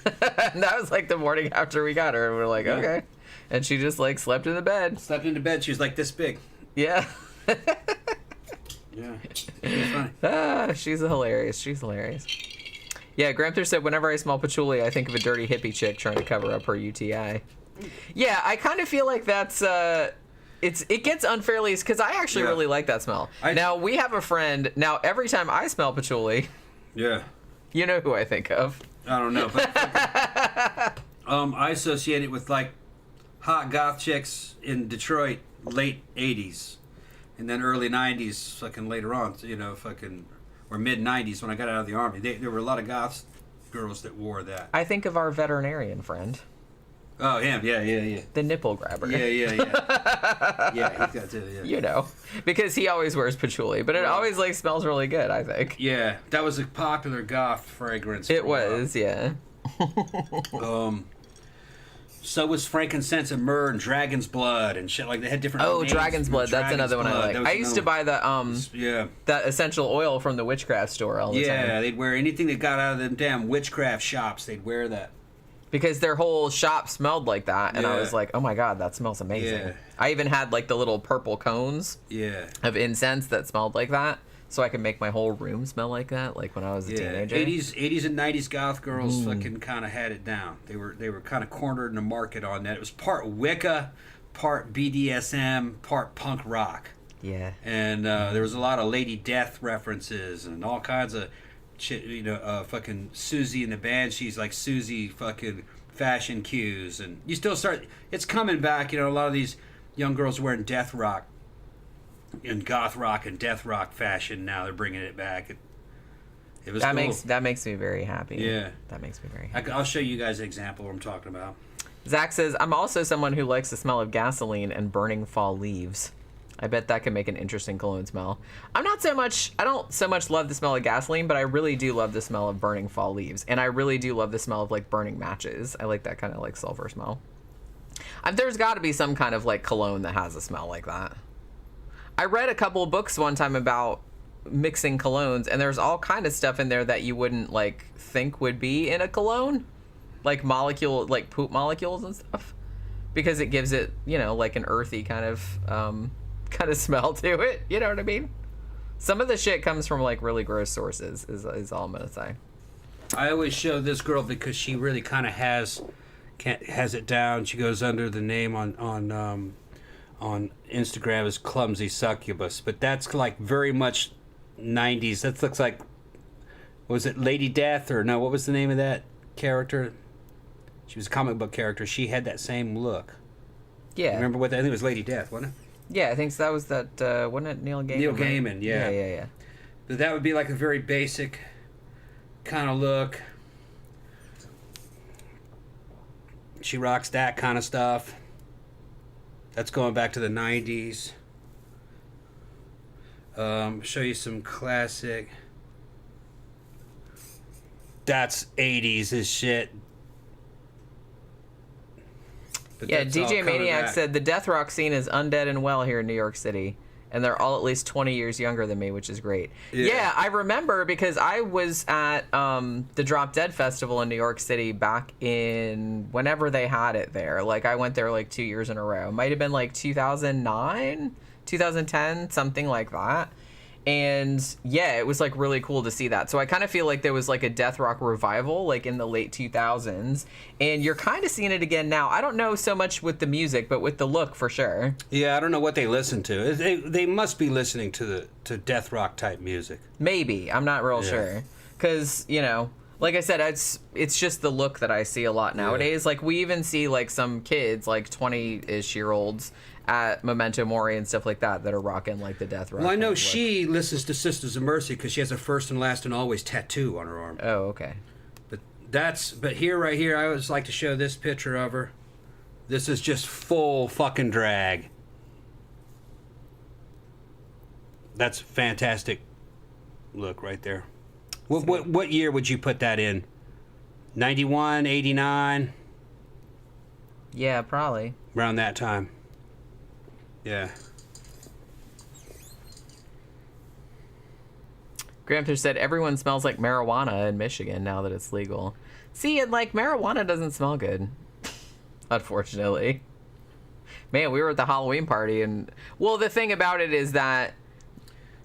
And that was, like, the morning after we got her, and we were like, okay. And she just, like, slept in the bed. Slept in the bed. She was, like, this big. Yeah. Yeah. She was funny. She's hilarious. Yeah, Gramthars said, whenever I smell patchouli, I think of a dirty hippie chick trying to cover up her UTI. Yeah, I kind of feel like that's, it gets unfairly, because I actually really like that smell. Now, we have a friend, now every time I smell patchouli, you know who I think of. I don't know, but I associate it with, like, hot goth chicks in Detroit, late 80s, and then early 90s, fucking later on, you know, fucking... or mid-90s when I got out of the Army. There were a lot of goth girls that wore that. I think of our veterinarian friend. Oh, him. Yeah. The nipple grabber. Yeah. Yeah, he's got to, yeah. You know, because he always wears patchouli, but it always, like, smells really good, I think. Yeah, that was a popular goth fragrance. It was, yeah. So was frankincense and myrrh and dragon's blood and shit, like they had different names. Dragon's blood, that's another one I like. I used to buy the that essential oil from the witchcraft store all the time. Yeah, they'd wear anything that got out of them damn witchcraft shops, they'd wear that. Because their whole shop smelled like that, and I was like, oh my god, that smells amazing. Yeah. I even had, like, the little purple cones of incense that smelled like that, so I could make my whole room smell like that, like when I was a teenager. 80s and 90s goth girls fucking kind of had it down. They were kind of cornered in the market on that. It was part Wicca, part BDSM, part punk rock. Yeah. And there was a lot of Lady Death references and all kinds of shit, you know, fucking Susie and the Banshees, like Susie fucking fashion cues. And you still it's coming back, you know, a lot of these young girls wearing death rock. In goth rock and death rock fashion now, they're bringing it back. It was cool. That makes me very happy. Yeah, that makes me very happy. I'll show you guys an example of what I'm talking about. Zach says, I'm also someone who likes the smell of gasoline and burning fall leaves. I bet that can make an interesting cologne smell. I don't so much love the smell of gasoline, but I really do love the smell of burning fall leaves, and I really do love the smell of, like, burning matches. I like that kind of, like, sulfur smell. There's got to be some kind of, like, cologne that has a smell like that. I read a couple of books one time about mixing colognes, and there's all kind of stuff in there that you wouldn't, like, think would be in a cologne, like poop molecules and stuff, because it gives it, you know, like an earthy kind of smell to it. You know what I mean? Some of the shit comes from, like, really gross sources. Is all I'm gonna say. I always show this girl because she really kind of has it down. She goes under the name on Instagram as Clumsy Succubus, but that's, like, very much 90s. That looks like, was it Lady Death, or no, what was the name of that character? She was a comic book character. She had that same look. Yeah. Remember what? I think it was Lady Death, wasn't it? Yeah, I think so. That was that. Wasn't it Neil Gaiman? Neil right? Gaiman, yeah. Yeah. But that would be like a very basic kind of look. She rocks that kind of stuff. That's going back to the 90s. Show you some classic. That's 80s as shit. But Yeah, that's all DJ coming Maniac back. said the death rock scene is undead and well here in New York City. And they're all at least 20 years younger than me, which is great. Yeah, I remember because I was at the Drop Dead Festival in New York City back in whenever they had it there. Like, I went there like 2 years in a row. Might have been like 2009, 2010, something like that. And yeah, it was like really cool to see that. So I kind of feel like there was like a death rock revival like in the late 2000s, and you're kind of seeing it again now. I don't know so much with the music, but with the look for sure. Yeah, I don't know what they listen to. They must be listening to death rock type music. Maybe, I'm not real sure, because like I said, it's just the look that I see a lot nowadays. Like we even see like some kids like 20-ish year olds at Memento Mori and stuff like that are rocking like the death rock. Well, I know look. she listens to Sisters of Mercy because she has a first and last and always tattoo on her arm. Oh, okay. But here, right here, I always like to show this picture of her. This is just full fucking drag. That's fantastic look right there. What year would you put that in? 91, 89? Yeah, probably. Around that time. Yeah. Gramthars said everyone smells like marijuana in Michigan now that it's legal. See, and like marijuana doesn't smell good, unfortunately. Man, we were at the Halloween party, and well, the thing about it is that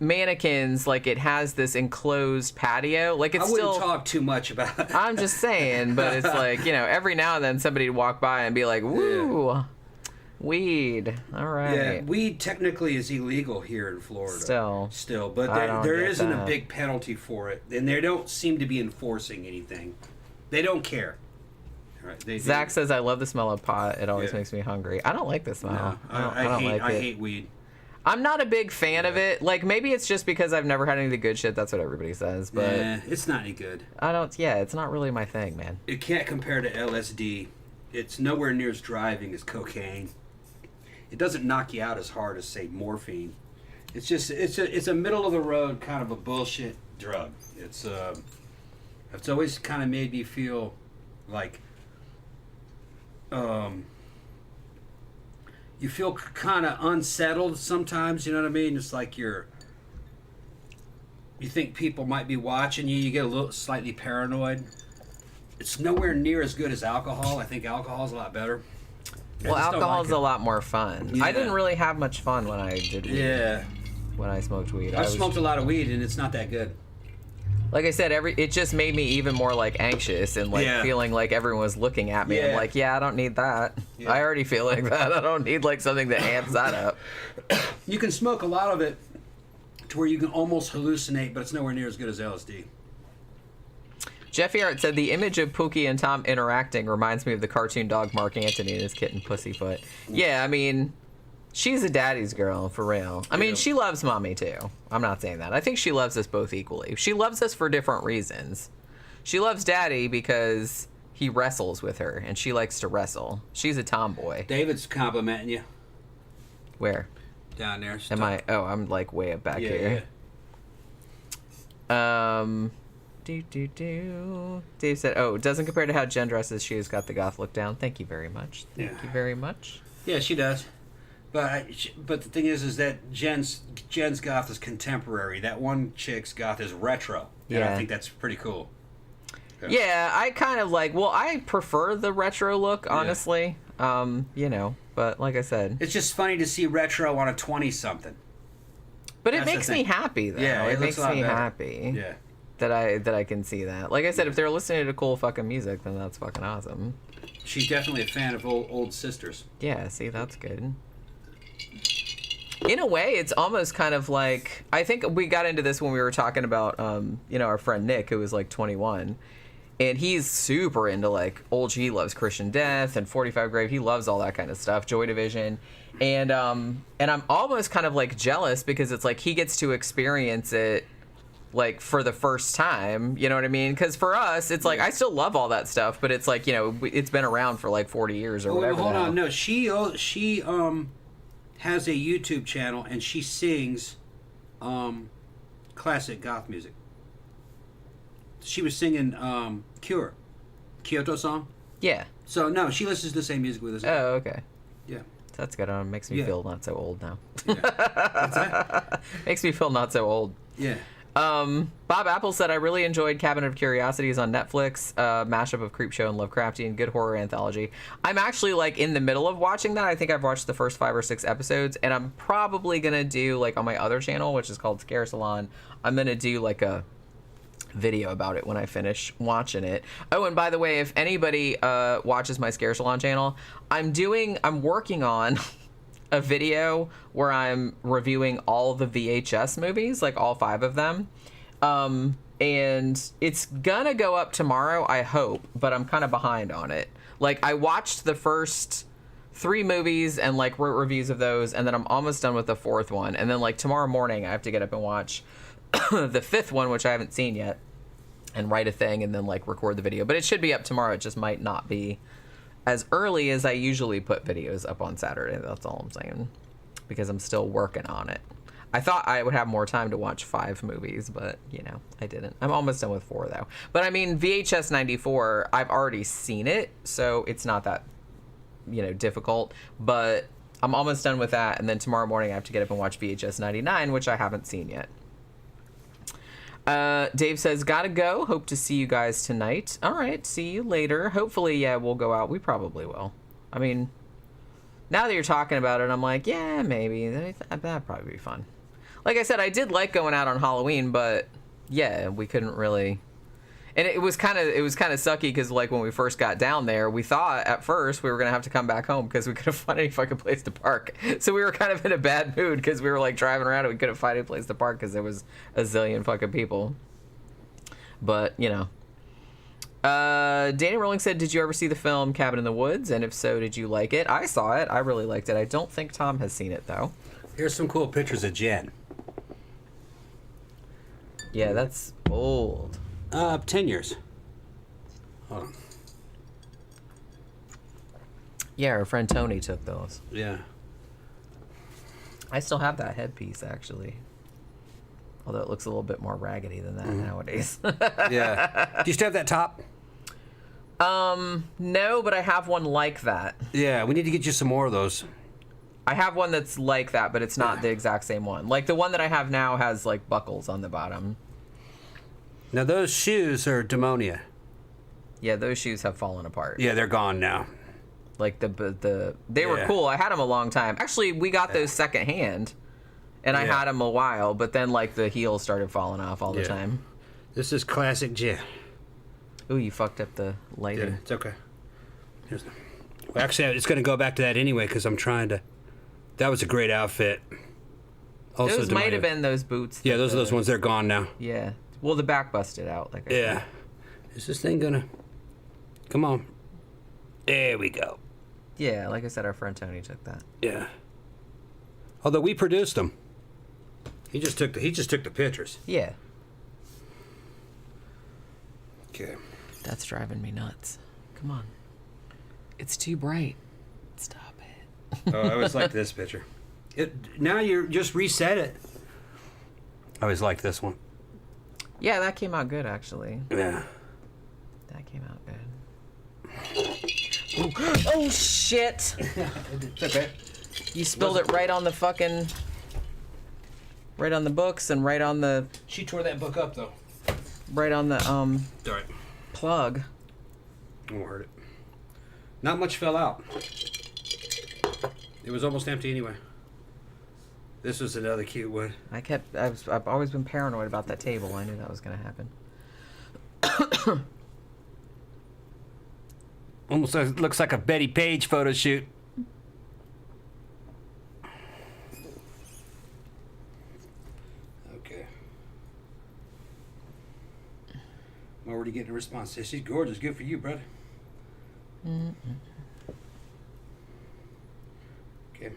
mannequins, like, it has this enclosed patio. Like, it's I wouldn't still talk too much about it. I'm just saying, but it's like, every now and then somebody would walk by and be like, "Woo, weed, all right." Yeah, weed technically is illegal here in Florida. Still, but there isn't a big penalty for it, and they don't seem to be enforcing anything. They don't care. Right? Zach says, "I love the smell of pot. It always makes me hungry." I don't like the smell. No, I hate weed. I'm not a big fan of it. Like, maybe it's just because I've never had any of the good shit. That's what everybody says. But it's not any good. It's not really my thing, man. It can't compare to LSD. It's nowhere near as driving as cocaine. It doesn't knock you out as hard as, say, morphine. It's just it's a middle of the road kind of a bullshit drug. It's always kind of made me feel like you feel kind of unsettled sometimes. You know what I mean? It's like you think people might be watching you. You get a little slightly paranoid. It's nowhere near as good as alcohol. I think alcohol's a lot better. Well, alcohol's a lot more fun. Yeah. I didn't really have much fun when I did weed. Yeah. When I smoked weed. I've smoked a lot of weed, and it's not that good. Like I said, it just made me even more like anxious and like feeling like everyone was looking at me. I'm like, I don't need that. Yeah. I already feel like that. I don't need like something that amps that up. You can smoke a lot of it to where you can almost hallucinate, but it's nowhere near as good as LSD. Jeffy Art said the image of Pookie and Tom interacting reminds me of the cartoon dog Mark Antony and his kitten Pussyfoot. Yeah, I mean, she's a daddy's girl, for real. I mean, she loves mommy, too. I'm not saying that. I think she loves us both equally. She loves us for different reasons. She loves daddy because he wrestles with her, and she likes to wrestle. She's a tomboy. David's complimenting you. Where? Down there. Am I? Oh, I'm like way up back here. Dave said, "Oh, it doesn't compare to how Jen dresses. She's got the goth look down." Thank you very much. Thank you very much. Yeah, she does. But the thing is that Jen's goth is contemporary. That one chick's goth is retro. And I think that's pretty cool. Yeah, I kind of like. Well, I prefer the retro look, honestly. But like I said, it's just funny to see retro on a 20-something. But it makes me happy, though. Yeah, it makes me happy. Yeah. That I can see that. Like I said, if they're listening to cool fucking music, then that's fucking awesome. She's definitely a fan of old sisters. Yeah, see, that's good. In a way, it's almost kind of like, I think we got into this when we were talking about, our friend Nick, who was like 21. And he's super into like he loves Christian Death and 45 Grave. He loves all that kind of stuff, Joy Division. And I'm almost kind of like jealous because it's like he gets to experience it like for the first time, you know what I mean? Because for us, it's like I still love all that stuff, but it's like, you know, it's been around for like 40 years or whatever. Hold on, no, she has a YouTube channel and she sings classic goth music. She was singing Cure, Kyoto song. Yeah. So no, she listens to the same music with us. Oh, okay. Yeah. That's good. Makes me feel not so old now. Yeah. What's that? Makes me feel not so old. Yeah. Bob Apple said, I really enjoyed Cabinet of Curiosities on Netflix, mashup of Creepshow and Lovecraftian, good horror anthology. I'm actually like in the middle of watching that. I think I've watched the first 5 or 6 episodes, and I'm probably gonna do like on my other channel, which is called Scare Salon, I'm gonna do like a video about it when I finish watching it. Oh, and by the way, if anybody watches my Scare Salon channel, I'm working on a video where I'm reviewing all the VHS movies, like all 5 of them. And it's gonna go up tomorrow, I hope, but I'm kind of behind on it. Like, I watched the first 3 movies and like wrote reviews of those, and then I'm almost done with the 4th one. And then like tomorrow morning I have to get up and watch the 5th one, which I haven't seen yet, and write a thing and then like record the video. But it should be up tomorrow. It just might not be as early as I usually put videos up on Saturday. That's all I'm saying, because I'm still working on it. I thought I would have more time to watch 5 movies, but you know, I didn't. I'm almost done with 4 though. But I mean, VHS 94, I've already seen it, so it's not that, you know, difficult. But I'm almost done with that, and then tomorrow morning I have to get up and watch VHS 99, which I haven't seen yet. Dave says, gotta go. Hope to see you guys tonight. All right, see you later. Hopefully, yeah, we'll go out. We probably will. I mean, now that you're talking about it, I'm like, yeah, maybe. That'd probably be fun. Like I said, I did like going out on Halloween, but yeah, we couldn't really. And it was kind of sucky because like when we first got down there, we thought at first we were gonna have to come back home because we couldn't find any fucking place to park. So we were kind of in a bad mood because we were like driving around and we couldn't find any place to park because there was a zillion fucking people. But you know, Danny Rowling said, "Did you ever see the film Cabin in the Woods? And if so, did you like it?" I saw it. I really liked it. I don't think Tom has seen it though. Here's some cool pictures of Jen. Yeah, that's old. 10 years. Hold on. Yeah, our friend Tony took those. Yeah. I still have that headpiece, actually. Although it looks a little bit more raggedy than that nowadays. Yeah. Do you still have that top? No, but I have one like that. Yeah, we need to get you some more of those. I have one that's like that, but it's not the exact same one. Like, the one that I have now has, like, buckles on the bottom. Now, those shoes are demonia. Yeah, those shoes have fallen apart. Yeah, they're gone now. Like, they were cool. I had them a long time. Actually, we got those secondhand, and I had them a while, but then, like, the heels started falling off all the time. This is classic Jen. Ooh, you fucked up the lighting. Yeah, it's okay. Well, actually, it's going to go back to that anyway, because I'm trying to... That was a great outfit. Also, those might have been those boots. Yeah, those are those ones. They're gone now. Yeah. Well, the back busted out. Like I said. Is this thing gonna... Come on. There we go. Yeah, like I said, our friend Tony took that. Yeah. Although we produced them. He just took the pictures. Yeah. Okay. That's driving me nuts. Come on. It's too bright. Stop it. Oh, I always liked this picture. Now you're just reset it. I always liked this one. Yeah, that came out good, actually. Yeah. That came out good. Ooh. Oh, shit. It's okay. You spilled it right on the fucking... Right on the books and right on the... She tore that book up, though. Right on the, Right. plug. I won't hurt it. Not much fell out. It was almost empty anyway. This was another cute one. I've always been paranoid about that table. I knew that was going to happen. Almost looks like a Betty Page photo shoot. Okay. I'm already getting a response. She's gorgeous. Good for you, brother. Okay.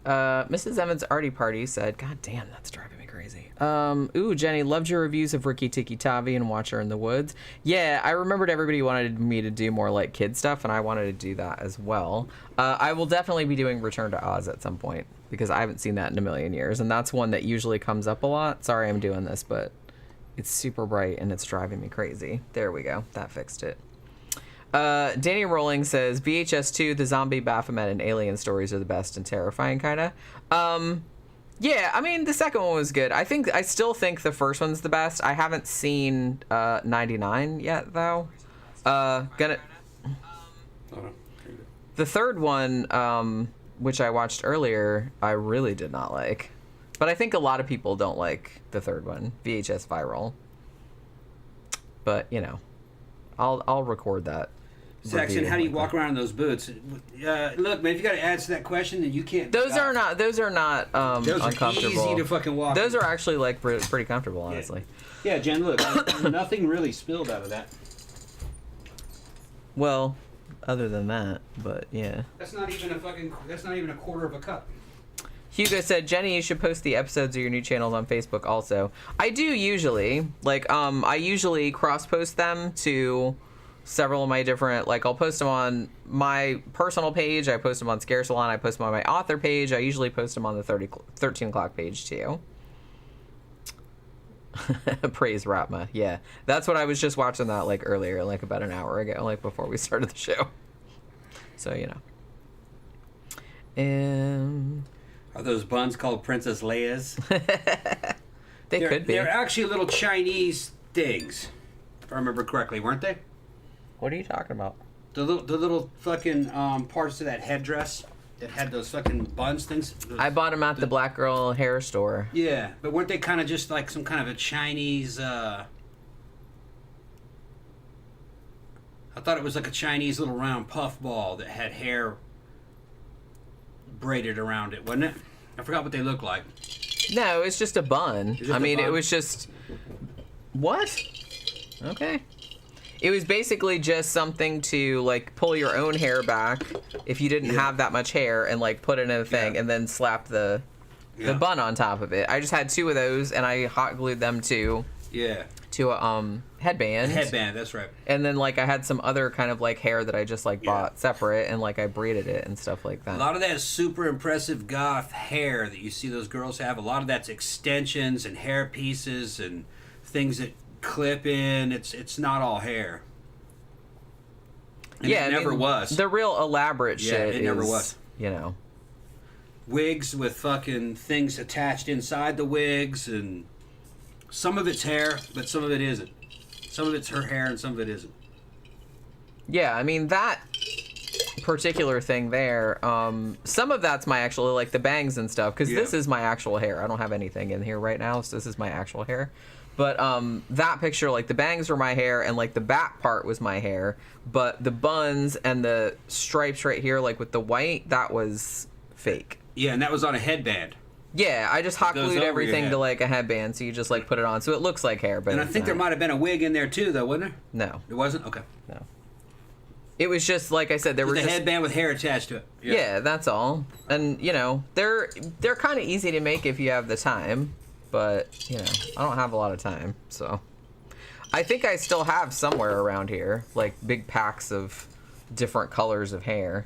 Mrs. Evans' Artie Party said, God damn, that's driving me crazy. Ooh, Jenny, loved your reviews of Ricky Tikki Tavi and Watcher in the Woods. Yeah, I remembered everybody wanted me to do more like kid stuff, and I wanted to do that as well. I will definitely be doing Return to Oz at some point, because I haven't seen that in a million years, and that's one that usually comes up a lot. Sorry I'm doing this, but it's super bright, and it's driving me crazy. There we go. That fixed it. Danny Rowling says, VHS 2, the zombie, Baphomet, and alien stories are the best and terrifying, kind of. Yeah, I mean, the second one was good. I still think the first one's the best. I haven't seen 99 yet, though. The third one, which I watched earlier, I really did not like. But I think a lot of people don't like the third one, VHS Viral. But, you know, I'll record that. Saxon, how do you walk around in those boots? Look, man, if you got to answer that question, then you can't. Those are not those uncomfortable. Are easy to fucking walk. Those are actually like pretty comfortable, honestly. Yeah, Jen, look, nothing really spilled out of that. Well, other than that, but yeah. That's not even a quarter of a cup. Hugo said, Jenny, you should post the episodes of your new channels on Facebook also. I do usually. Like, I usually cross-post them to several of my different, like, I'll post them on my personal page, I post them on Scare Salon, I post them on my author page, I usually post them on the 13 o'clock page too. Praise Ratma, yeah. That's what I was just watching that, like, earlier, like, about an hour ago, like, before we started the show. So, you know. Are those buns called Princess Leia's? They could be. They're actually little Chinese things, if I remember correctly, weren't they? What are you talking about? The little fucking parts of that headdress that had those fucking buns things. I bought them at the Black Girl hair store. Yeah, but weren't they kind of just like some kind of a Chinese? I thought it was like a Chinese little round puff ball that had hair braided around it, wasn't it? I forgot what they looked like. No, it's just a bun. I mean, it was just... What? Okay. It was basically just something to, like, pull your own hair back if you didn't have that much hair and, like, put it in a thing and then slap the bun on top of it. I just had 2 of those and I hot glued them to a headband. Headband, that's right. And then, like, I had some other kind of, like, hair that I just, like, bought separate and, like, I braided it and stuff like that. A lot of that super impressive goth hair that you see those girls have, a lot of that's extensions and hair pieces and things that clip in. It's not all hair. And it never was. The real elaborate shit it never was. You know. Wigs with fucking things attached inside the wigs, and some of it's hair, but some of it isn't. Some of it's her hair and some of it isn't. Yeah, I mean, that particular thing there, some of that's my actual, like, the bangs and stuff, because this is my actual hair. I don't have anything in here right now, so this is my actual hair. But that picture, like, the bangs were my hair, and, like, the back part was my hair, but the buns and the stripes right here, like, with the white, that was fake. Yeah, and that was on a headband. Yeah, I just hot glued everything to, like, a headband, so you just, like, put it on, so it looks like hair, but and I think there might have been a wig in there, too, though, wasn't there? No. It wasn't? Okay. No. It was just, like I said, there were just... headband with hair attached to it. Yeah, that's all. And, you know, they're kind of easy to make if you have the time. But, you know, I don't have a lot of time, so. I think I still have somewhere around here, like, big packs of different colors of hair.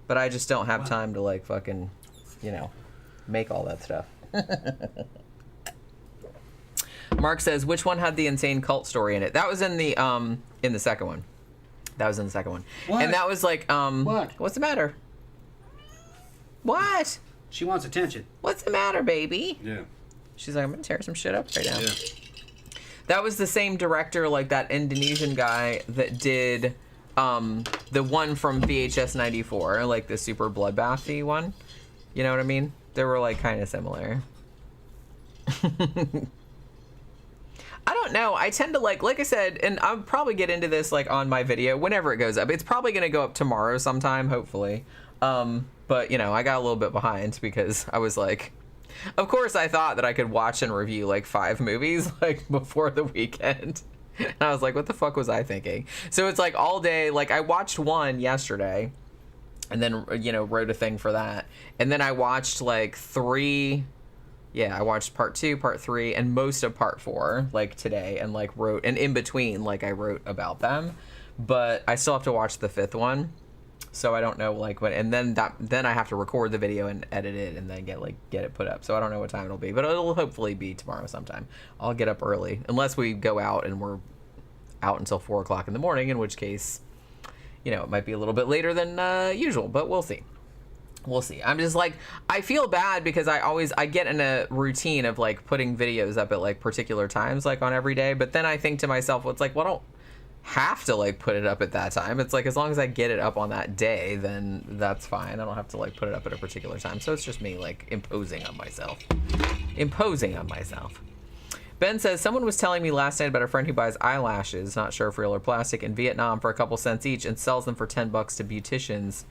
But I just don't have time to, like, fucking, you know, make all that stuff. Mark says, which one had the insane cult story in it? That was in the second one. That was in the second one. What? And that was like, what's the matter? What? She wants attention. What's the matter, baby? Yeah. She's like, I'm gonna tear some shit up right now. Yeah. That was the same director, like that Indonesian guy that did the one from VHS 94, like the super bloodbathy one. You know what I mean? They were like kind of similar. I don't know. I tend to like I said, and I'll probably get into this like on my video whenever it goes up. It's probably gonna go up tomorrow sometime, hopefully. But you know, I got a little bit behind because I was like, Of course, I thought that I could watch and review like 5 movies like before the weekend. And I was like, what the fuck was I thinking? So it's like all day. Like I watched one yesterday and then, wrote a thing for that. And then I watched like 3. Yeah, I watched part 2, part 3, and most of part 4 like today, and like wrote, and in between like I wrote about them. But I still have to watch the 5th one. So I don't know like what, and then I have to record the video and edit it and then get it put up. So I don't know what time it'll be, but it'll hopefully be tomorrow sometime. I'll get up early unless we go out and we're out until 4 o'clock in the morning, in which case, it might be a little bit later than usual, but we'll see. We'll see. I'm just like, I feel bad because I get in a routine of like putting videos up at like particular times, like on every day. But then I think to myself, well, it's like, well, I don't have to like put it up at that time. It's like, as long as I get it up on that day, then that's fine. I don't have to like put it up at a particular time. So it's just me like imposing on myself. Ben says, someone was telling me last night about a friend who buys eyelashes, not sure if real or plastic, in Vietnam for a couple cents each and sells them for $10 to beauticians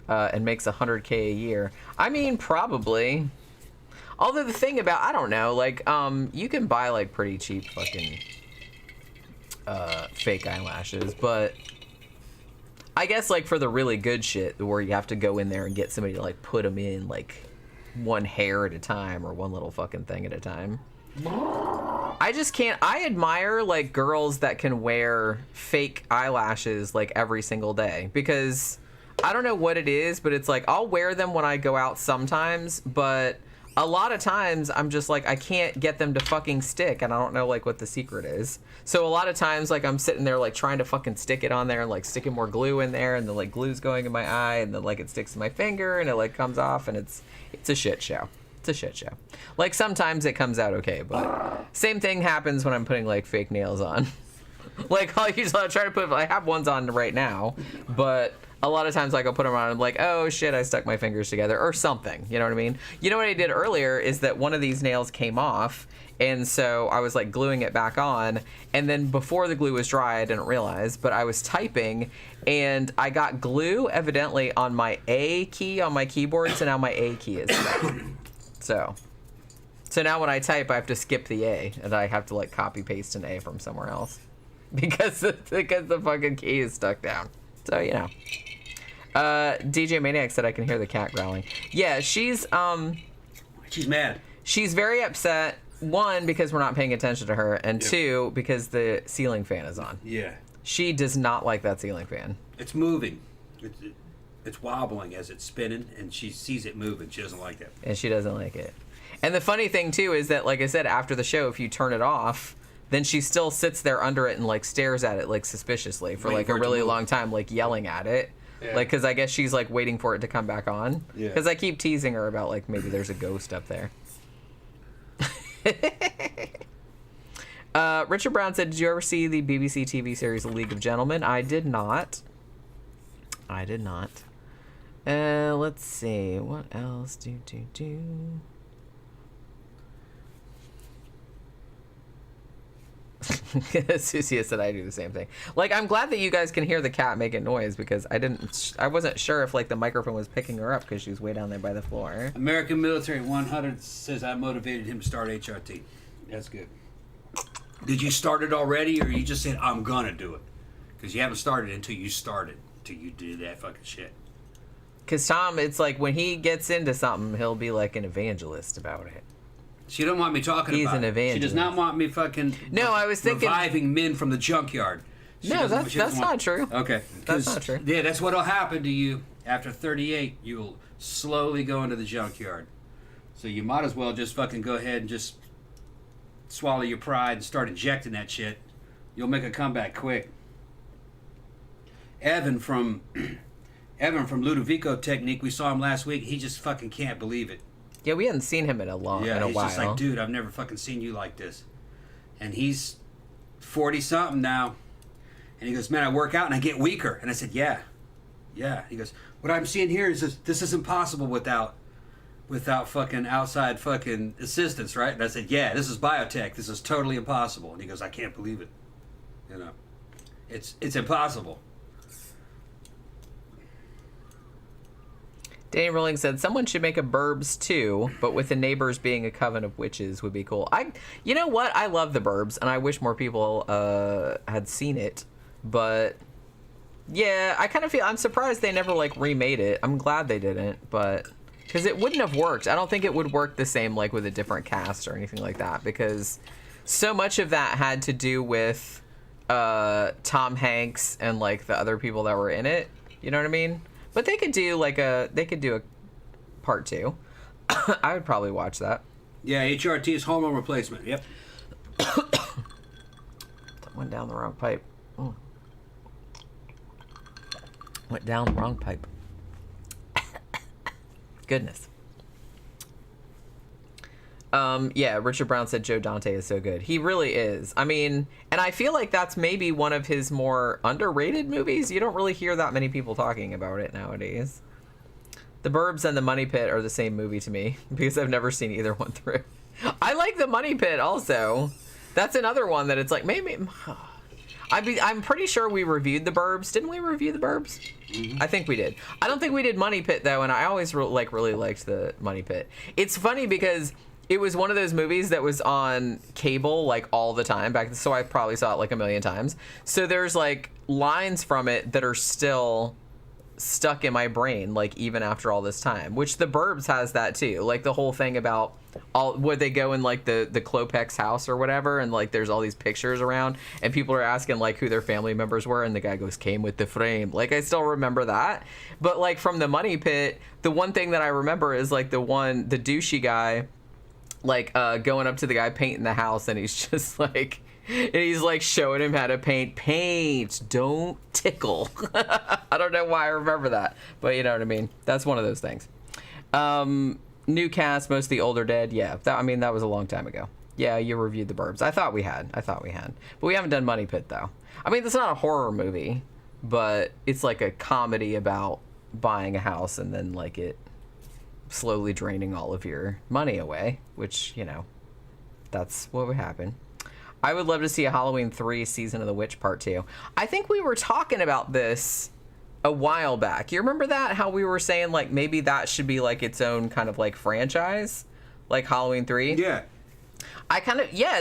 and makes $100K a year. I mean, probably. Although the thing about, I don't know, like, you can buy like pretty cheap fucking fake eyelashes, but I guess like for the really good shit where you have to go in there and get somebody to like put them in like one hair at a time or one little fucking thing at a time. I just can't. I admire like girls that can wear fake eyelashes like every single day, because I don't know what it is, but it's like I'll wear them when I go out sometimes, but a lot of times I'm just like, I can't get them to fucking stick, and I don't know like what the secret is. So a lot of times like I'm sitting there like trying to fucking stick it on there and like sticking more glue in there, and the like glue's going in my eye, and then like it sticks in my finger and it like comes off, and it's a shit show. It's a shit show. Like sometimes it comes out okay, but same thing happens when I'm putting like fake nails on. Like I'll usually try to put, I have ones on right now, but a lot of times like I'll put them on and I'm like, oh shit, I stuck my fingers together or something. You know what I mean? You know what I did earlier is that one of these nails came off, and so I was like gluing it back on, and then before the glue was dry, I didn't realize, but I was typing and I got glue evidently on my A key on my keyboard, so now my A key is stuck. So now when I type, I have to skip the A, and I have to like copy paste an A from somewhere else because the fucking key is stuck down. So DJ Maniac said I can hear the cat growling. Yeah, she's mad. She's very upset. 1, because we're not paying attention to her, and 2, because the ceiling fan is on. Yeah. She does not like that ceiling fan. It's moving. It's wobbling as it's spinning, and she sees it moving. She doesn't like that. And she doesn't like it. And the funny thing, too, is that, like I said, after the show, if you turn it off, then she still sits there under it and, like, stares at it, like, suspiciously for, like, a really long time, like, yelling at it. Yeah. Like, because I guess she's, like, waiting for it to come back on. Yeah. Because I keep teasing her about, like, maybe there's a ghost up there. Richard Brown said, did you ever see the BBC TV series The League of Gentlemen? I did not. Let's see. What else? Susia said I do the same thing. Like, I'm glad that you guys can hear the cat making noise, because I wasn't sure if like the microphone was picking her up because she was way down there by the floor. American Military 100 says I motivated him to start HRT. That's good. Did you start it already, or you just said I'm gonna do it? Because you haven't started until you started, until you do that fucking shit. Because Tom, it's like when he gets into something, he'll be like an evangelist about it. She don't want me talking about it. He's an evangelist. She does not want me fucking I was thinking reviving men from the junkyard. No, that's not true. Okay. That's not true. Yeah, that's what'll happen to you after 38. You'll slowly go into the junkyard. So you might as well just fucking go ahead and just swallow your pride and start injecting that shit. You'll make a comeback quick. Evan from Ludovico Technique, we saw him last week. He just fucking can't believe it. Yeah, we hadn't seen him in a while. He's just like, dude, I've never fucking seen you like this. And he's 40-something now. And he goes, man, I work out and I get weaker. And I said, yeah. He goes, what I'm seeing here is this is impossible without fucking outside fucking assistance, right? And I said, yeah, this is biotech. This is totally impossible. And he goes, I can't believe it. You know, it's impossible. Danny Rolling said someone should make a Burbs too, but with the neighbors being a coven of witches would be cool. You know what? I love the Burbs, and I wish more people had seen it. But yeah, I kind of feel I'm surprised they never like remade it. I'm glad they didn't, but because it wouldn't have worked. I don't think it would work the same like with a different cast or anything like that, because so much of that had to do with Tom Hanks and like the other people that were in it. You know what I mean? But they could do a part 2. I would probably watch that. Yeah, HRT is hormone replacement. Yep. That went down the wrong pipe. Went down the wrong pipe. Goodness. Yeah, Richard Brown said Joe Dante is so good. He really is. I mean, and I feel like that's maybe one of his more underrated movies. You don't really hear that many people talking about it nowadays. The Burbs and The Money Pit are the same movie to me because I've never seen either one through. I like The Money Pit also. That's another one that it's like maybe... I'm pretty sure we reviewed The Burbs. Didn't we review The Burbs? Mm-hmm. I think we did. I don't think we did Money Pit though, and I always really liked The Money Pit. It's funny because it was one of those movies that was on cable like all the time back, so I probably saw it like a million times. So there's like lines from it that are still stuck in my brain, like even after all this time, which The Burbs has that too. Like the whole thing about would they go in like the Klopek's house or whatever, and like there's all these pictures around and people are asking like who their family members were, and the guy goes, came with the frame. Like I still remember that. But like from The Money Pit, the one thing that I remember is like the douchey guy like going up to the guy painting the house, and he's just like, and he's like showing him how to paint, don't tickle. I don't know why I remember that, but you know what I mean. That's one of those things. New cast, most of the older dead. Yeah, that was a long time ago. Yeah, you reviewed The Burbs. I thought we had, but we haven't done Money Pit though. I mean, it's not a horror movie, but it's like a comedy about buying a house and then like it slowly draining all of your money away, which, you know, that's what would happen. I would love to see a Halloween 3 Season of the Witch Part 2. I think we were talking about this a while back. You remember that? How we were saying, like, maybe that should be, like, its own kind of, like, franchise? Like Halloween 3? Yeah.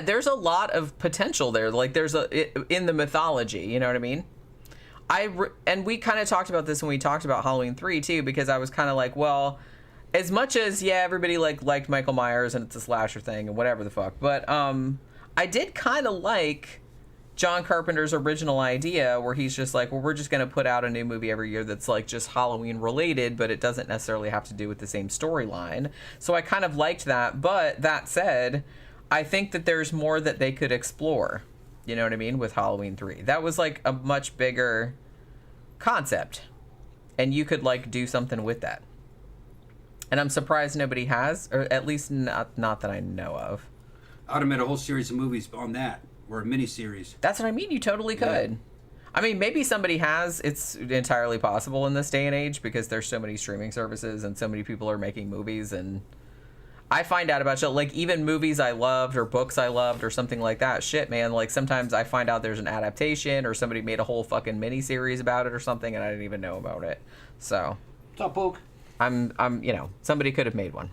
There's a lot of potential there. Like, there's in the mythology, you know what I mean? And we kind of talked about this when we talked about Halloween 3, too, because I was kind of like, well, as much as, yeah, everybody liked Michael Myers and it's a slasher thing and whatever the fuck, but I did kind of like John Carpenter's original idea where he's just like, well, we're just going to put out a new movie every year that's like just Halloween related, but it doesn't necessarily have to do with the same storyline. So I kind of liked that, but that said, I think that there's more that they could explore, you know what I mean, with Halloween 3. That was like a much bigger concept, and you could like do something with that. And I'm surprised nobody has, or at least not that I know of. I would have made a whole series of movies on that, or a mini-series. That's what I mean. You totally could. Yeah. I mean, maybe somebody has. It's entirely possible in this day and age because there's so many streaming services and so many people are making movies. And I find out about shit, like even movies I loved or books I loved or something like that. Shit, man. Like sometimes I find out there's an adaptation or somebody made a whole fucking mini-series about it or something and I didn't even know about it. So. What's up, Poke? I'm, somebody could have made one.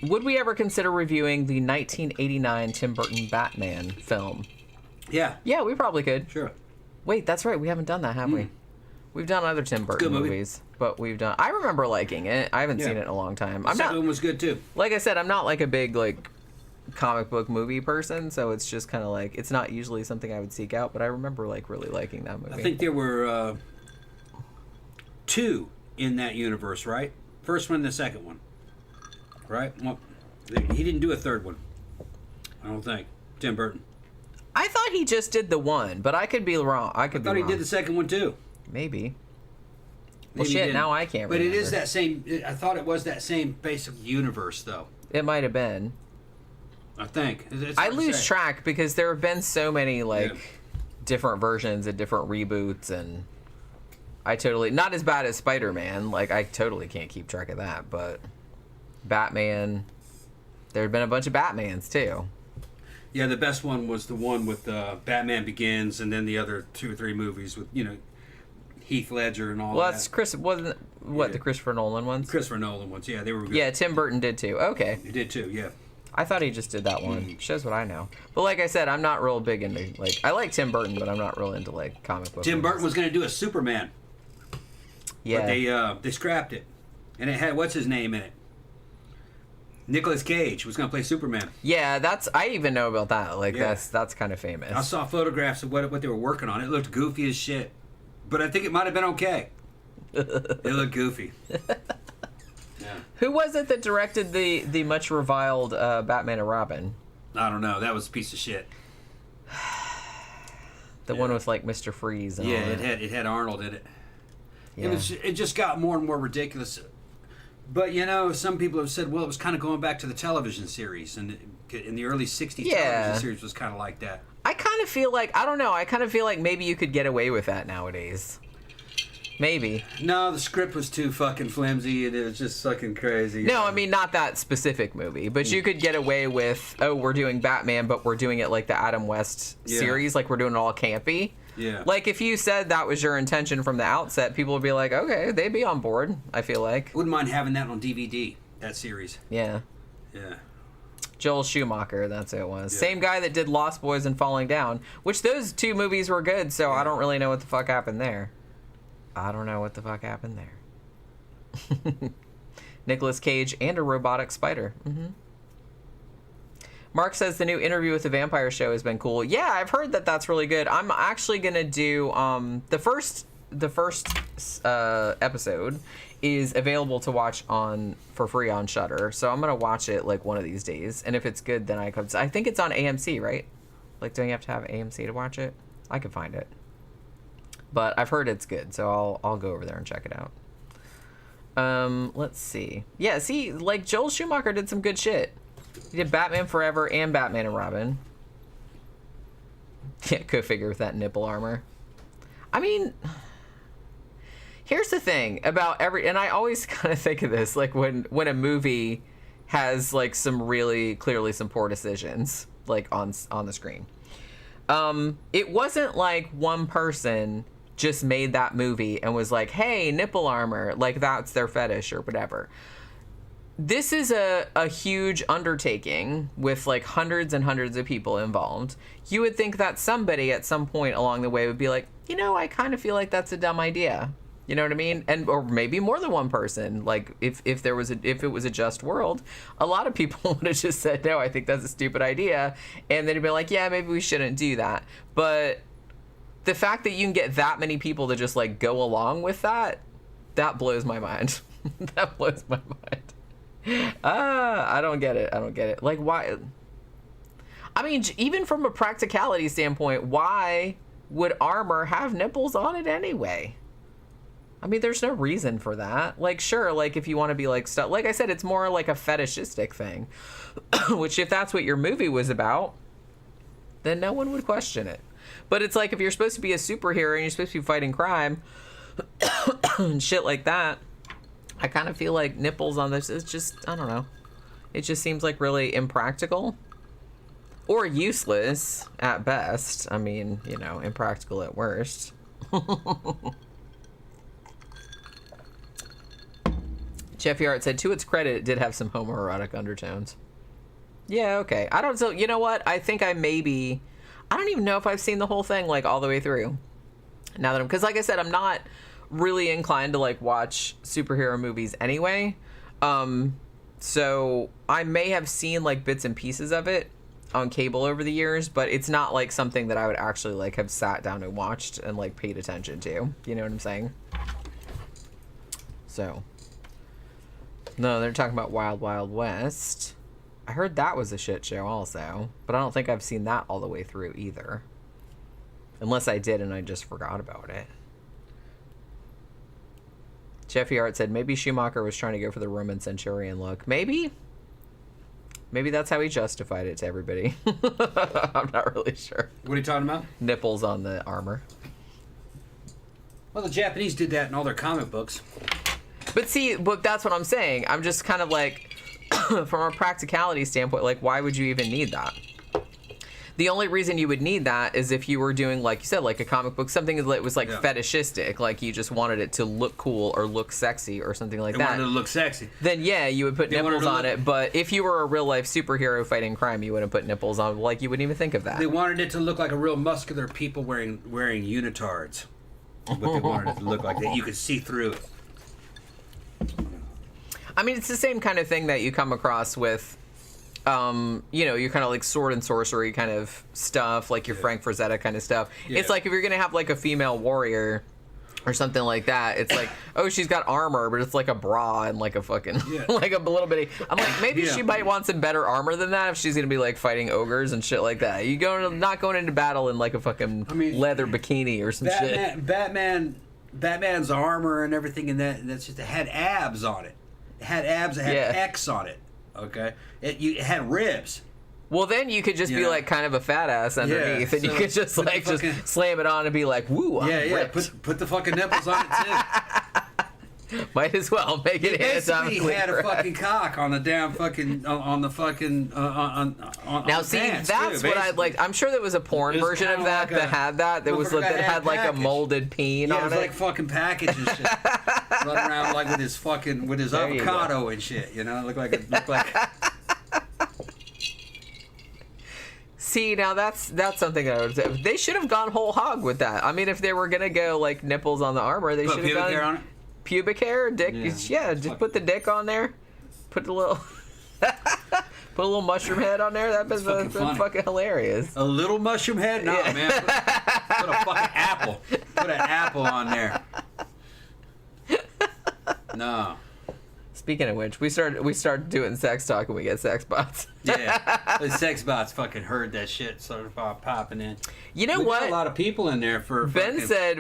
Would we ever consider reviewing the 1989 Tim Burton Batman film? Yeah. Yeah, we probably could. Sure. Wait, that's right. We haven't done that, have we? We've done other Tim Burton movies, but I remember liking it. I haven't seen it in a long time. The second one was good too. Like I said, I'm not like a big like comic book movie person, so it's just kind of like it's not usually something I would seek out. But I remember like really liking that movie. I think there were 2 in that universe, right? First one and the second one. Right? Well, he didn't do a third one. I don't think. Tim Burton. I thought he just did the one, but I could be wrong. I thought he did the second one too. Maybe. Well, shit, now I can't remember. But it is that same... I thought it was that same basic universe, though. It might have been. I think. I lose track because there have been so many, different versions and different reboots, and I totally... Not as bad as Spider-Man. Like, I totally can't keep track of that, but... Batman. There have been a bunch of Batmans too. Yeah, the best one was the one with Batman Begins, and then the other 2 or 3 movies with Heath Ledger and all that. Well, that's Chris. What, the Christopher Nolan ones? Christopher Nolan ones, yeah, they were good. Yeah, Tim Burton did too. Okay. He did too, yeah. I thought he just did that one. Shows what I know. But like I said, I'm not real big into, like, I like Tim Burton, but I'm not real into, like, comic book Tim movies. Burton was going to do a Superman. Yeah. But they scrapped it. And it had, what's his name in it? Nicolas Cage was going to play Superman. Yeah, I even know about that. Like, Yeah. that's kind of famous. I saw photographs of what they were working on. It looked goofy as shit. But I think it might have been okay. It looked goofy. Yeah. Who was it that directed the much reviled Batman and Robin? I don't know. That was a piece of shit. The one with like Mr. Freeze and Yeah, all that. it had Arnold in it. Yeah. It just got more and more ridiculous. But you know, some people have said, well, it was kind of going back to the television series, and in the early '60s, television series was kind of like that. I kind of feel like, I don't know, I kind of feel like maybe you could get away with that nowadays. Maybe. No, the script was too fucking flimsy, and it was just fucking crazy. No, I mean, not that specific movie, but you could get away with, oh, we're doing Batman, but we're doing it like the Adam West series, like we're doing it all campy. Yeah. Like, if you said that was your intention from the outset, people would be like, okay, they'd be on board, I feel like. Wouldn't mind having that on DVD, that series. Yeah. Yeah. Joel Schumacher, that's who it was. Yeah. Same guy that did Lost Boys and Falling Down, which those two movies were good, so I don't really know what the fuck happened there. I don't know what the fuck happened there. Nicolas Cage and a robotic spider. Mm-hmm. Mark says the new Interview with the Vampire show has been cool. Yeah, I've heard that that's really good. I'm actually gonna do the first episode is available to watch for free on Shudder. So I'm gonna watch it like one of these days, and if it's good, then I think it's on AMC, right? Like, don't you have to have AMC to watch it? I could find it. But I've heard it's good, so I'll go over there and check it out. Let's see. Yeah, see, like, Joel Schumacher did some good shit. He did Batman Forever and Batman and Robin. Yeah, go figure with that nipple armor. I mean, here's the thing about and I always kind of think of this, like, when a movie has, like, some really clearly some poor decisions, like, on the screen. It wasn't like one person just made that movie and was like, hey, nipple armor, like that's their fetish or whatever. This is a huge undertaking with like hundreds and hundreds of people involved. You would think that somebody at some point along the way would be like, you know, I kind of feel like that's a dumb idea. You know what I mean? Or maybe more than one person. Like if it was a just world, a lot of people would have just said, no, I think that's a stupid idea. And they'd be like, yeah, maybe we shouldn't do that. But the fact that you can get that many people to just like go along with that blows my mind. That blows my mind. I don't get it. Like, why? I mean, even from a practicality standpoint, why would armor have nipples on it anyway? I mean, there's no reason for that. Like, sure, like, if you want to be, like, stuff... Like I said, it's more like a fetishistic thing. Which, if that's what your movie was about, then no one would question it. But it's like, if you're supposed to be a superhero and you're supposed to be fighting crime and shit like that, I kind of feel like nipples on this is just... I don't know. It just seems like really impractical. Or useless, at best. I mean, you know, impractical at worst. Jeffy Art said, to its credit, it did have some homoerotic undertones. Yeah, okay. So, you know what? I think I don't even know if I've seen the whole thing, like, all the way through. Now that because like I said, I'm not really inclined to, like, watch superhero movies anyway. So I may have seen, like, bits and pieces of it on cable over the years, but it's not, like, something that I would actually, like, have sat down and watched and, like, paid attention to. You know what I'm saying? So... No, they're talking about Wild Wild West. I heard that was a shit show also, but I don't think I've seen that all the way through either. Unless I did and I just forgot about it. Jeffy Art said, maybe Schumacher was trying to go for the Roman centurion look. Maybe? Maybe that's how he justified it to everybody. I'm not really sure. What are you talking about? Nipples on the armor. Well, the Japanese did that in all their comic books. But see, that's what I'm saying. I'm just kind of like, from a practicality standpoint, like, why would you even need that? The only reason you would need that is if you were doing, like you said, like a comic book, something that was like fetishistic, like you just wanted it to look cool or look sexy or something like that. Wanted it to look sexy. Then yeah, you would put nipples on it. But if you were a real life superhero fighting crime, you wouldn't put nipples on. Like you wouldn't even think of that. They wanted it to look like a real muscular people wearing unitards. What they wanted it to look like, that you could see through it. I mean, it's the same kind of thing that you come across with, your kind of like sword and sorcery kind of stuff, like your Frank Frazetta kind of stuff. Yeah. It's like if you're going to have like a female warrior or something like that, it's like, oh, she's got armor, but it's like a bra and like a fucking, like a little bitty. I'm like, maybe she might want some better armor than that if she's going to be like fighting ogres and shit like that. Not going into battle in like a fucking leather bikini or some shit. Batman's armor and everything in that's just, it had abs on it. It had abs, it had X on it. Okay? It had ribs. Well, then you could just be like kind of a fat ass underneath, and you could just like just slam it on and be like, "Woo, I'm ripped." Put the fucking nipples on it too. Might as well make it anatomically correct. He had a fucking cock on the damn fucking on the fucking on now the see pants that's too, what I like. I'm sure there was a porn version of that that had that. That was that had like a molded peen on it. Yeah, it was like fucking package and shit. Running around like with his avocado and shit. You know, looked like. See, now that's something that I would say. They should have gone whole hog with that. I mean, if they were gonna go like nipples on the armor, they should have gone hair on it? Pubic hair, dick. Yeah, just put the dick on there. Put a little, put a little mushroom head on there. That's fucking hilarious. A little mushroom head? No, man. Put a fucking apple. Put an apple on there. No. Speaking of which, we start doing sex talk and we get sex bots. Yeah, the sex bots fucking heard that shit, started popping in. You know what? Got a lot of people in there for. Ben said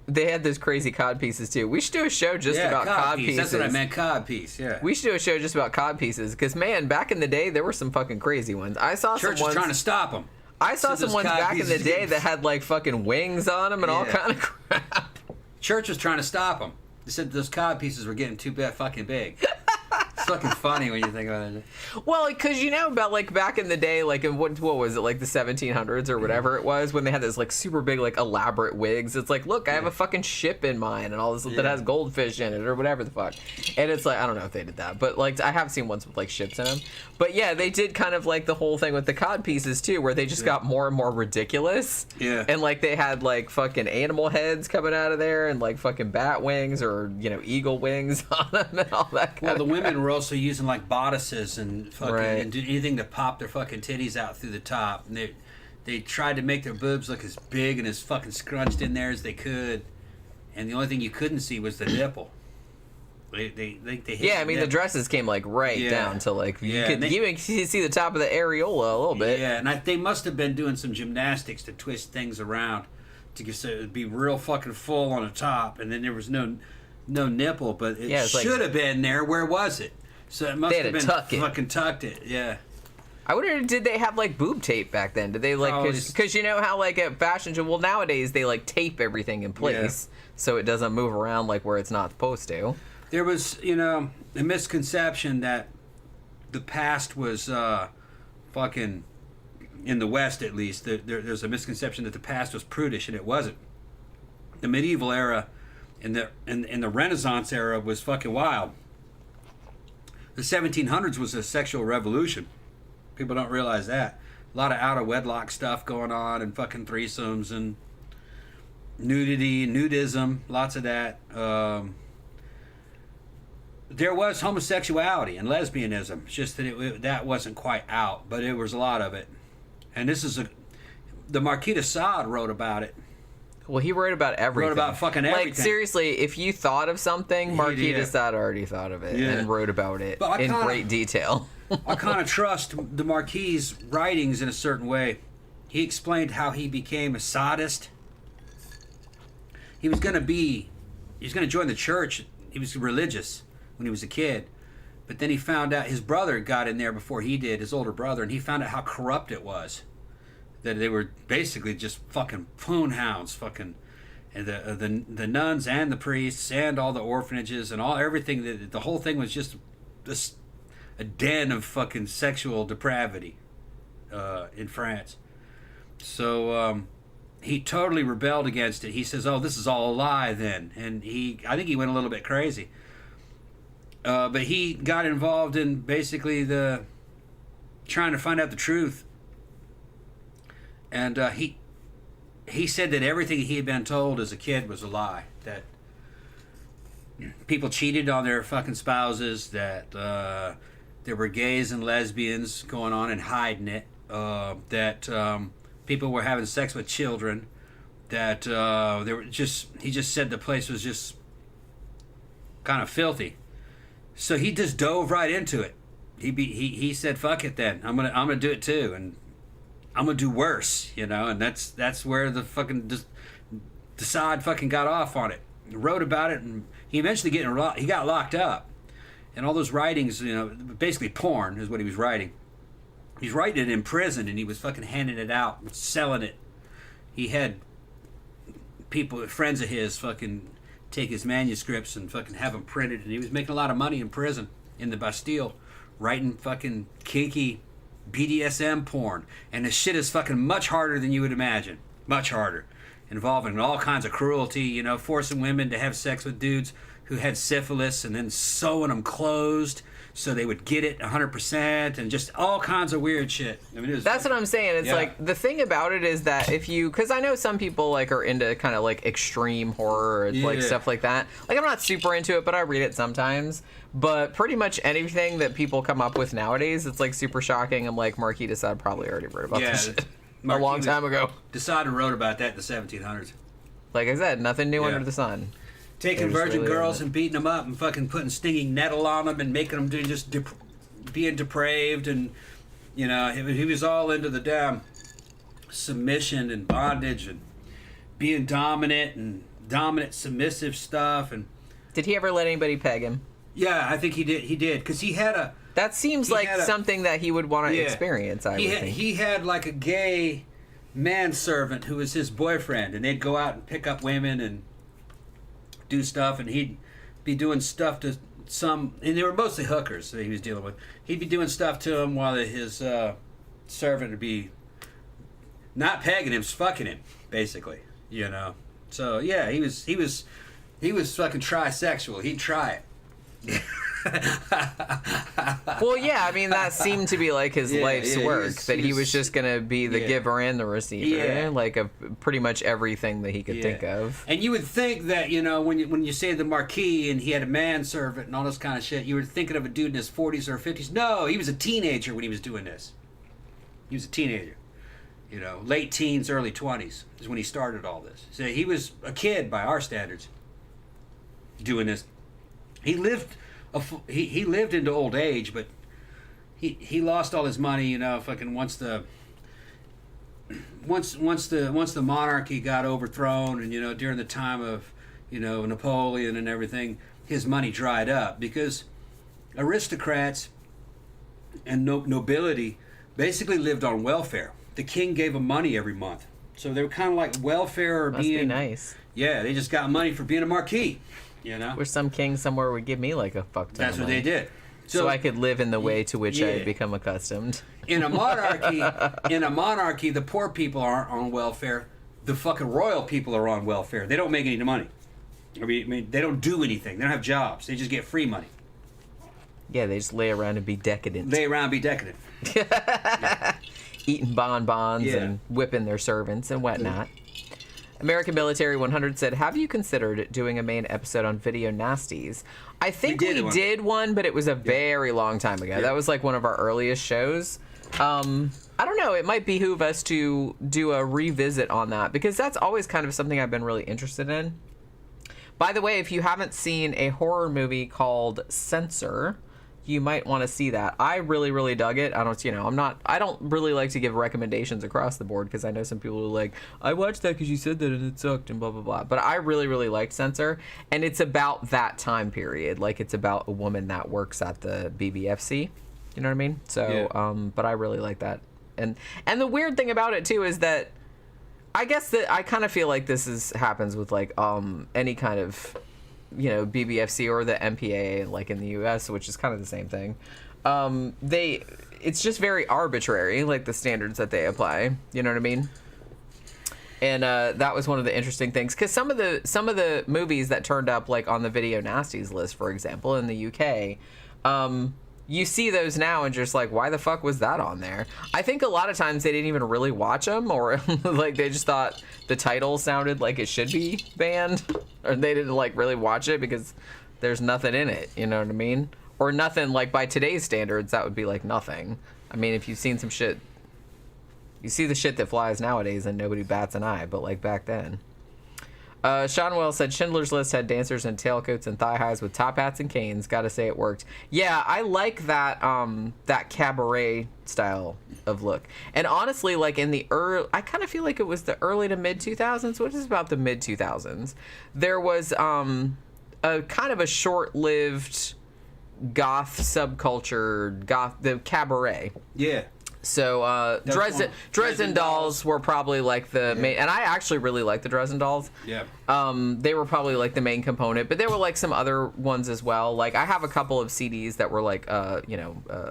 they had those crazy cod pieces too. We should do a show just about cod pieces. That's what I meant, cod piece. Yeah. We should do a show just about cod pieces because man, back in the day there were some fucking crazy ones. I saw Church was trying to stop them. I saw some ones back in the day that had like fucking wings on them and all kind of crap. Church was trying to stop them. They said those cod pieces were getting too fucking big. It's fucking funny when you think about it. Well, because you know about like back in the day, like in what was it, like the 1700s or whatever it was, when they had those like super big like elaborate wigs. It's like, look, I have a fucking ship in mine and all this that has goldfish in it or whatever the fuck. And it's like, I don't know if they did that, but like I have seen ones with like ships in them. But yeah, they did kind of like the whole thing with the cod pieces too, where they just got more and more ridiculous. Yeah. And like they had like fucking animal heads coming out of there and like fucking bat wings or eagle wings on them and all that. Well, the women were also using like bodices and fucking and do anything to pop their fucking titties out through the top. And they tried to make their boobs look as big and as fucking scrunched in there as they could. And the only thing you couldn't see was the nipple. They hit I mean the dresses came like down to like you could even see the top of the areola a little bit. Yeah, and they must have been doing some gymnastics to twist things around to get so it would be real fucking full on the top, and then there was no nipple, but it should have been there. Where was it? So it must have been fucking tucked it. Yeah. I wonder, did they have like boob tape back then? Did they like because you know how like at fashion show, well nowadays they like tape everything in place so it doesn't move around like where it's not supposed to. There was, a misconception that the past was fucking, in the West at least, there's a misconception that the past was prudish, and it wasn't. The medieval era and the Renaissance era was fucking wild. The 1700s was a sexual revolution. People don't realize that. A lot of out-of-wedlock stuff going on, and fucking threesomes, and nudism, lots of that. There was homosexuality and lesbianism. It's just that that wasn't quite out, but it was a lot of it. And this is the Marquis de Sade wrote about it. Well, he wrote about everything. Wrote about fucking everything. Like, seriously, if you thought of something, Marquis de Sade already thought of it and wrote about it in great detail. I kind of trust the Marquis's writings in a certain way. He explained how he became a sadist. He was going to join the church. He was religious when he was a kid. But then he found out his brother got in there before he did, his older brother, and he found out how corrupt it was. That they were basically just fucking poon hounds, fucking, and the nuns and the priests and all the orphanages and everything. The whole thing was just a den of fucking sexual depravity in France. So he totally rebelled against it. He says, "Oh, this is all a lie," then, and I think he went a little bit crazy. But he got involved in basically trying to find out the truth, and he said that everything he had been told as a kid was a lie. That people cheated on their fucking spouses. That there were gays and lesbians going on and hiding it. That people were having sex with children. That they were he just said the place was just kind of filthy. So he just dove right into it. He said, "Fuck it, then I'm gonna do it too, and I'm gonna do worse," And that's where the fucking Decide fucking got off on it. He wrote about it, and he eventually he got locked up. And all those writings, basically porn is what he was writing. He's writing it in prison, and he was fucking handing it out, selling it. He had friends of his, fucking take his manuscripts and fucking have them printed, and he was making a lot of money in prison, in the Bastille, writing fucking kinky BDSM porn. And the shit is fucking much harder than you would imagine. Much harder. Involving all kinds of cruelty, forcing women to have sex with dudes who had syphilis and then sewing them closed so they would get it 100%, and just all kinds of weird shit. I mean, that's what I'm saying. It's like, the thing about it is that because I know some people like are into kind of like extreme horror or like stuff like that. Like, I'm not super into it, but I read it sometimes. But pretty much anything that people come up with nowadays, it's like super shocking. I'm like, Marquis de Sade probably already wrote about this shit a long time ago. de Sade wrote about that in the 1700s. Like I said, nothing new under the sun. Taking virgin girls and beating them up and fucking putting stinging nettle on them and making them do just being depraved, and he was all into the damn submission and bondage and being dominant and dominant submissive stuff. And did he ever let anybody peg him? Yeah, I think he did because he had a. That seems like something that he would want to experience. I would think he had like a gay manservant who was his boyfriend, and they'd go out and pick up women and do stuff, and he'd be doing stuff to some, and they were mostly hookers that he was dealing with. He'd be doing stuff to him while his servant would be not pegging him, fucking him, basically. So yeah, he was fucking trisexual. He'd try it. Well, yeah, I mean, that seemed to be like his life's work, he was just gonna be the giver and the receiver, like of pretty much everything that he could think of. And you would think that when you say the Marquis and he had a manservant and all this kind of shit, you were thinking of a dude in his 40s or 50s. No, he was a teenager when he was doing this. He was a teenager, late teens, early 20s is when he started all this. So he was a kid by our standards doing this. He lived into old age, but he lost all his money, fucking once the monarchy got overthrown, and during the time of Napoleon and everything, his money dried up because aristocrats and nobility basically lived on welfare. The king gave them money every month, so they were kind of like welfare or Must be nice. Yeah, they just got money for being a marquis. Wish some king somewhere would give me like a fuck ton That's of what money. they did. So I could live in the way to which I had become accustomed. In a monarchy, the poor people aren't on welfare. The fucking royal people are on welfare. They don't make any money. I mean, they don't do anything. They don't have jobs. They just get free money. Yeah, they just lay around and be decadent. Eating bonbons and whipping their servants and whatnot. American Military 100 said, have you considered doing a main episode on video nasties? I think we did one, but it was a very long time ago. That was like one of our earliest shows. I don't know. It might behoove us to do a revisit on that because that's always kind of something I've been really interested in. By the way, if you haven't seen a horror movie called Censor, you might want to see that. I really, really dug it. I don't really like to give recommendations across the board because I know some people are like, I watched that because you said that and it sucked and blah, blah, blah. But I really, really liked Censor. And it's about that time period. Like, it's about a woman that works at the BBFC. You know what I mean? So, but I really like that. And the weird thing about it, too, is that I guess that I kind of feel like this happens with, like, any kind of, BBFC or the MPAA, like in the US, which is kind of the same thing. It's just very arbitrary, like the standards that they apply. You know what I mean? And that was one of the interesting things, because some of the movies that turned up like on the Video Nasties list, for example, in the UK, you see those now and just like, why the fuck was that on there? I think a lot of times they didn't even really watch them, or like they just thought the title sounded like it should be banned, or they didn't like really watch it because there's nothing in it, you know what I mean? Or nothing, like by today's standards, that would be like nothing. I mean, if you've seen some shit, you see the shit that flies nowadays and nobody bats an eye, but like back then. Sean Wells said Schindler's List had dancers in tailcoats and thigh highs with top hats and canes. Gotta say it worked. Yeah, I like that that cabaret style of look. And honestly, like in the I kind of feel like it was the early to mid 2000s. What is about the mid 2000s? There was a kind of a short-lived goth subculture, the cabaret. Yeah. So Dresden Dolls were probably like the main, and I actually really like the Dresden Dolls. Yeah. They were probably like the main component, but there were like some other ones as well. Like I have a couple of CDs that were like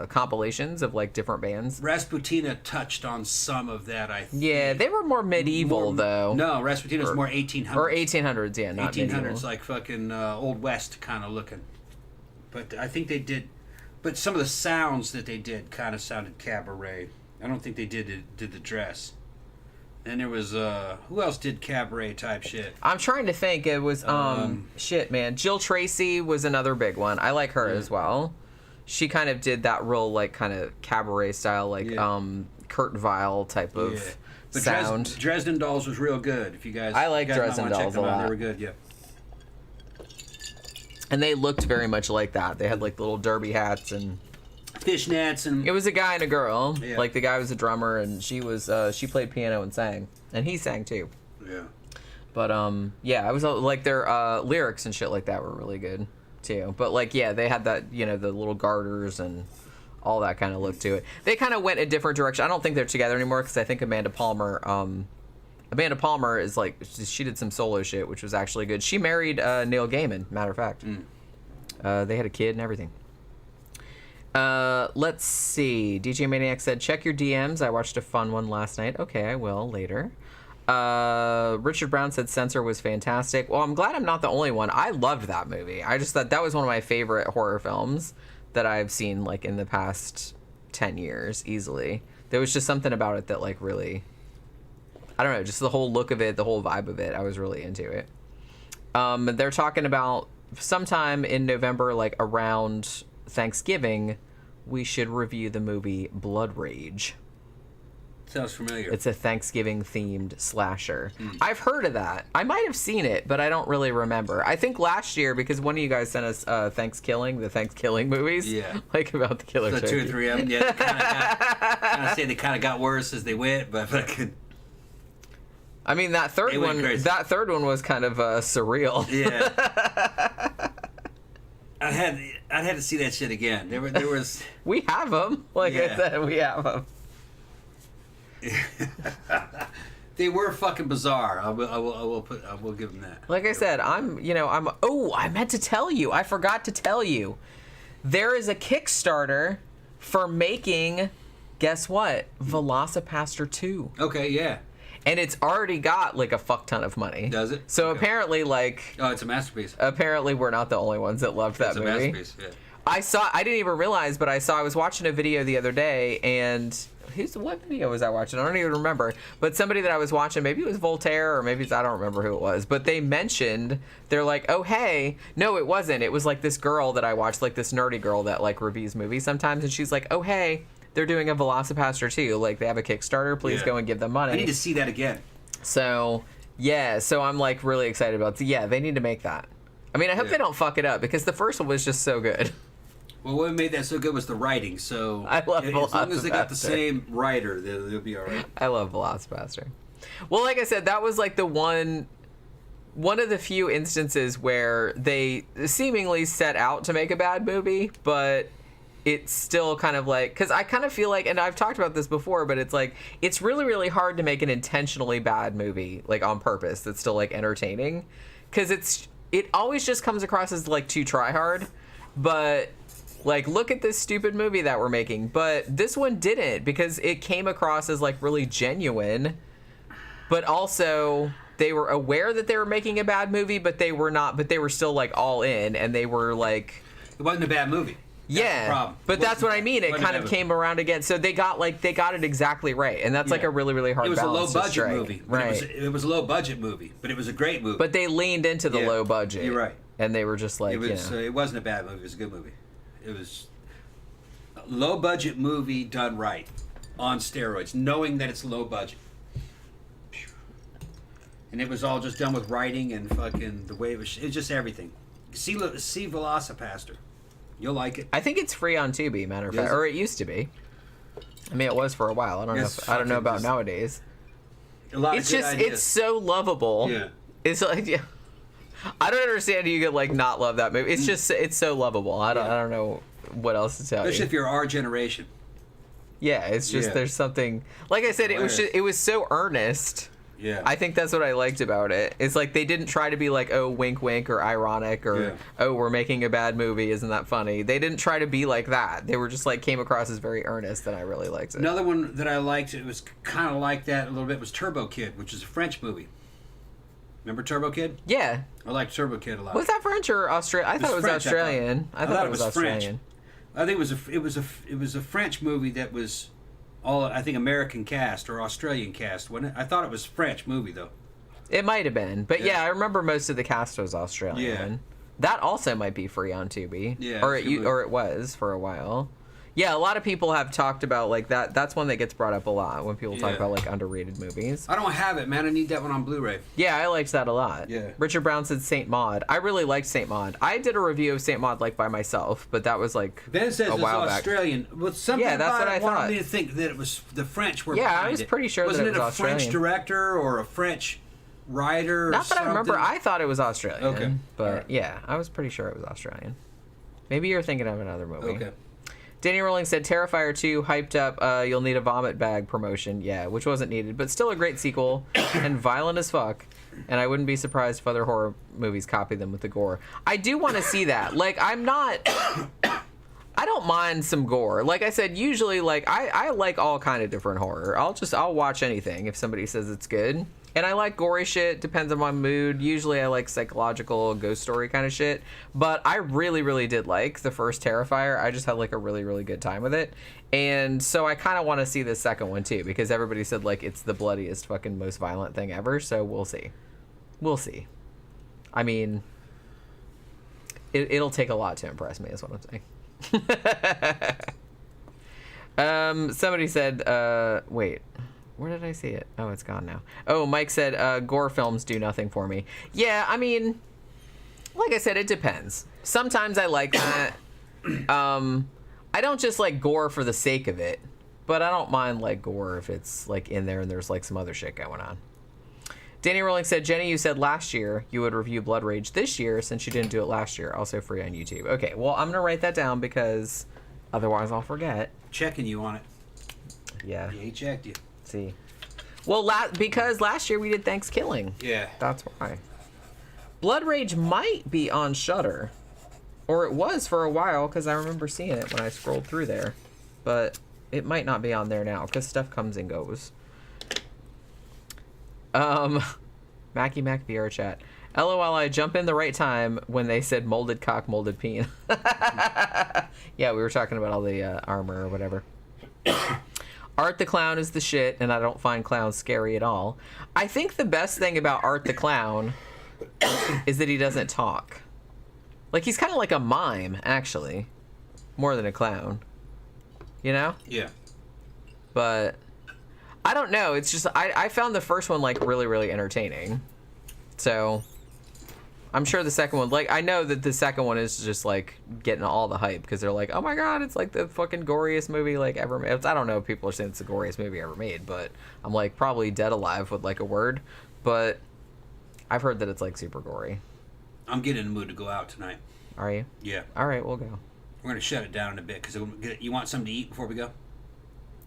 compilations of like different bands. Rasputina touched on some of that, I think. Yeah, they were more medieval though. No, Rasputina's more 1800s. Or 1800s, yeah, not 1800s, medieval. like fucking Old West kind of looking. But I think they did. But some of the sounds that they did kind of sounded cabaret. I don't think they did the dress. And there was who else did cabaret type shit? I'm trying to think. It was shit, man. Jill Tracy was another big one. I like her as well. She kind of did that real like kind of cabaret style, like Kurt Weill type of but sound. Dresden Dolls was real good. If you guys, I like you guys Dresden might wanna check Dolls them a out. lot. They were good, yeah. And they looked very much like that. They had like little derby hats and fishnets, and it was a guy and a girl. Yeah. Like the guy was a drummer and she was she played piano and sang, and he sang too. Yeah. But yeah, I was like their lyrics and shit like that were really good too. But like yeah, they had that, you know, the little garters and all that kind of look to it. They kind of went a different direction. I don't think they're together anymore because I think Amanda Palmer is like, she did some solo shit, which was actually good. She married Neil Gaiman, matter of fact. They had a kid and everything. Let's see. DJ Maniac said, check your DMs. I watched a fun one last night. Okay, I will later. Richard Brown said Censor was fantastic. Well, I'm glad I'm not the only one. I loved that movie. I just thought that was one of my favorite horror films that I've seen like in the past 10 years, easily. There was just something about it that like really... I don't know, just the whole look of it, the whole vibe of it. I was really into it. They're talking about sometime in November, like around Thanksgiving, we should review the movie Blood Rage. Sounds familiar. It's a Thanksgiving-themed slasher. I've heard of that. I might have seen it, but I don't really remember. I think last year, because one of you guys sent us the Thanksgiving movies. Yeah. Like about the killer So turkey. 2 or 3 of them, yeah. They kind of got worse as they went, but fucking... I mean, that third one was kind of surreal. Yeah. I'd had to see that shit again. There was. We have them. Like I said, we have them. They were fucking bizarre. I will give them that. Like I said, I meant to tell you. I forgot to tell you. There is a Kickstarter for making, guess what? Velocipaster 2. Okay, yeah. And it's already got like a fuck ton of money. Does it? So Okay. Apparently, like... Oh, it's a masterpiece. Apparently we're not the only ones that loved that movie. It's a masterpiece, yeah. I didn't even realize, but I was watching a video the other day, and what video was I watching? I don't even remember. But somebody that I was watching, maybe it was Voltaire, or maybe I don't remember who it was, but they mentioned, they're like, oh, hey, no, it wasn't. It was like this girl that I watched, like this nerdy girl that like reviews movies sometimes, and she's like, oh, hey, they're doing a Velocipaster 2. Like, they have a Kickstarter. Please go and give them money. I need to see that again. So, yeah, so I'm like really excited about it. Yeah, they need to make that. I mean, I hope they don't fuck it up, because the first one was just so good. Well, what made that so good was the writing. So I love as long as they got the Velocipaster. same writer, they'll be all right. I love Velocipaster. Well, like I said, that was like the one of the few instances where they seemingly set out to make a bad movie, but it's still kind of like, because I kind of feel like, and I've talked about this before, but it's like, it's really, really hard to make an intentionally bad movie, like on purpose, that's still like entertaining, because it always just comes across as like too try hard. But like, look at this stupid movie that we're making. But this one didn't, because it came across as like really genuine. but also they were aware that they were making a bad movie, but they were not. But they were still like all in, and they were like, it wasn't a bad movie. That's the problem. But that's what I mean. It kind of came around again. So they got it exactly right, and that's like a really, really hard balance. It was a low budget movie, right? It was a low budget movie, but it was a great movie. But they leaned into the low budget. You're right. And they were just like, it wasn't a bad movie. It was a good movie. It was a low budget movie done right, on steroids, knowing that it's low budget. And it was all just done with writing and fucking the way it was just everything. See Velocipaster. You'll like it. I think it's free on Tubi, matter of fact, or it used to be. I mean, it was for a while. I don't know about nowadays. It's so lovable. Yeah. It's like, I don't understand how you could like not love that movie. It's so lovable. I don't know what else to tell you. Especially if you're our generation. Yeah, it's just there's something. Like I said, it was so earnest. Yeah. I think that's what I liked about it. It's like they didn't try to be like, oh, wink, wink, or ironic, or oh, we're making a bad movie. Isn't that funny? They didn't try to be like that. They were just like came across as very earnest, and I really liked it. Another one that I liked, it was kind of like that a little bit, was Turbo Kid, which is a French movie. Remember Turbo Kid? Yeah. I liked Turbo Kid a lot. Was that French or Australian? I thought it was French, Australian. I thought it was Australian. I think it was a French movie that was all, I think, American cast or Australian cast. I thought it was a French movie though. It might have been, but yeah, I remember most of the cast was Australian. Yeah. That also might be free on Tubi. Yeah, or it was for a while. Yeah, a lot of people have talked about like that. That's one that gets brought up a lot when people talk about like underrated movies. I don't have it, man. I need that one on Blu-ray. Yeah, I liked that a lot. Yeah. Richard Brown said Saint Maud. I really liked Saint Maud. I did a review of Saint Maud like by myself, but that was like Ben says it's Australian. Well, something that's about what I wanted thought. me to think that it was the French were Yeah, behind I was pretty sure Wasn't that it was Australian. Australian. French director or a French writer? Not that I remember. I thought it was Australian. Okay. But yeah, I was pretty sure it was Australian. Maybe you're thinking of another movie. Okay. Danny Rowling said Terrifier 2 hyped up You'll Need a Vomit Bag promotion. Yeah, which wasn't needed, but still a great sequel and violent as fuck. And I wouldn't be surprised if other horror movies copy them with the gore. I do want to see that. Like, I don't mind some gore. Like I said, usually, like, I like all kind of different horror. I'll watch anything if somebody says it's good. And I like gory shit, depends on my mood. Usually I like psychological, ghost story kind of shit. But I really, really did like the first Terrifier. I just had like a really, really good time with it. And so I kind of want to see the second one too, because everybody said like it's the bloodiest, fucking most violent thing ever. So we'll see. We'll see. I mean, it'll take a lot to impress me is what I'm saying. Somebody said, wait. Where did I see it? Oh, it's gone now. Oh, Mike said, gore films do nothing for me. Yeah, I mean, like I said, it depends. Sometimes I like that. I don't just like gore for the sake of it, but I don't mind like gore if it's like in there and there's like some other shit going on. Danny Rowling said, Jenny, you said last year you would review Blood Rage this year since you didn't do it last year. Also free on YouTube. Okay, well, I'm going to write that down because otherwise I'll forget. Checking you on it. Yeah. He checked you. See, well, because last year we did Thanksgiving. Yeah, that's why. Blood Rage might be on Shudder, or it was for a while because I remember seeing it when I scrolled through there, but it might not be on there now because stuff comes and goes. Mackie Mac VR chat. LOL, I jump in the right time when they said molded cock, molded peen. Yeah, we were talking about all the armor or whatever. Art the Clown is the shit, and I don't find clowns scary at all. I think the best thing about Art the Clown is that he doesn't talk. Like, he's kind of like a mime, actually. More than a clown. You know? Yeah. But I don't know. It's just, I found the first one, like, really, really entertaining. So I'm sure the second one, like, I know that the second one is just like getting all the hype because they're like, oh my god, it's like the fucking goriest movie like ever made. I don't know if people are saying it's the goriest movie ever made, but I'm like probably dead alive with like a word. But I've heard that it's like super gory. I'm getting in the mood to go out tonight. Are you? Yeah. All right, we'll go. We're gonna shut it down in a bit because you want something to eat before we go.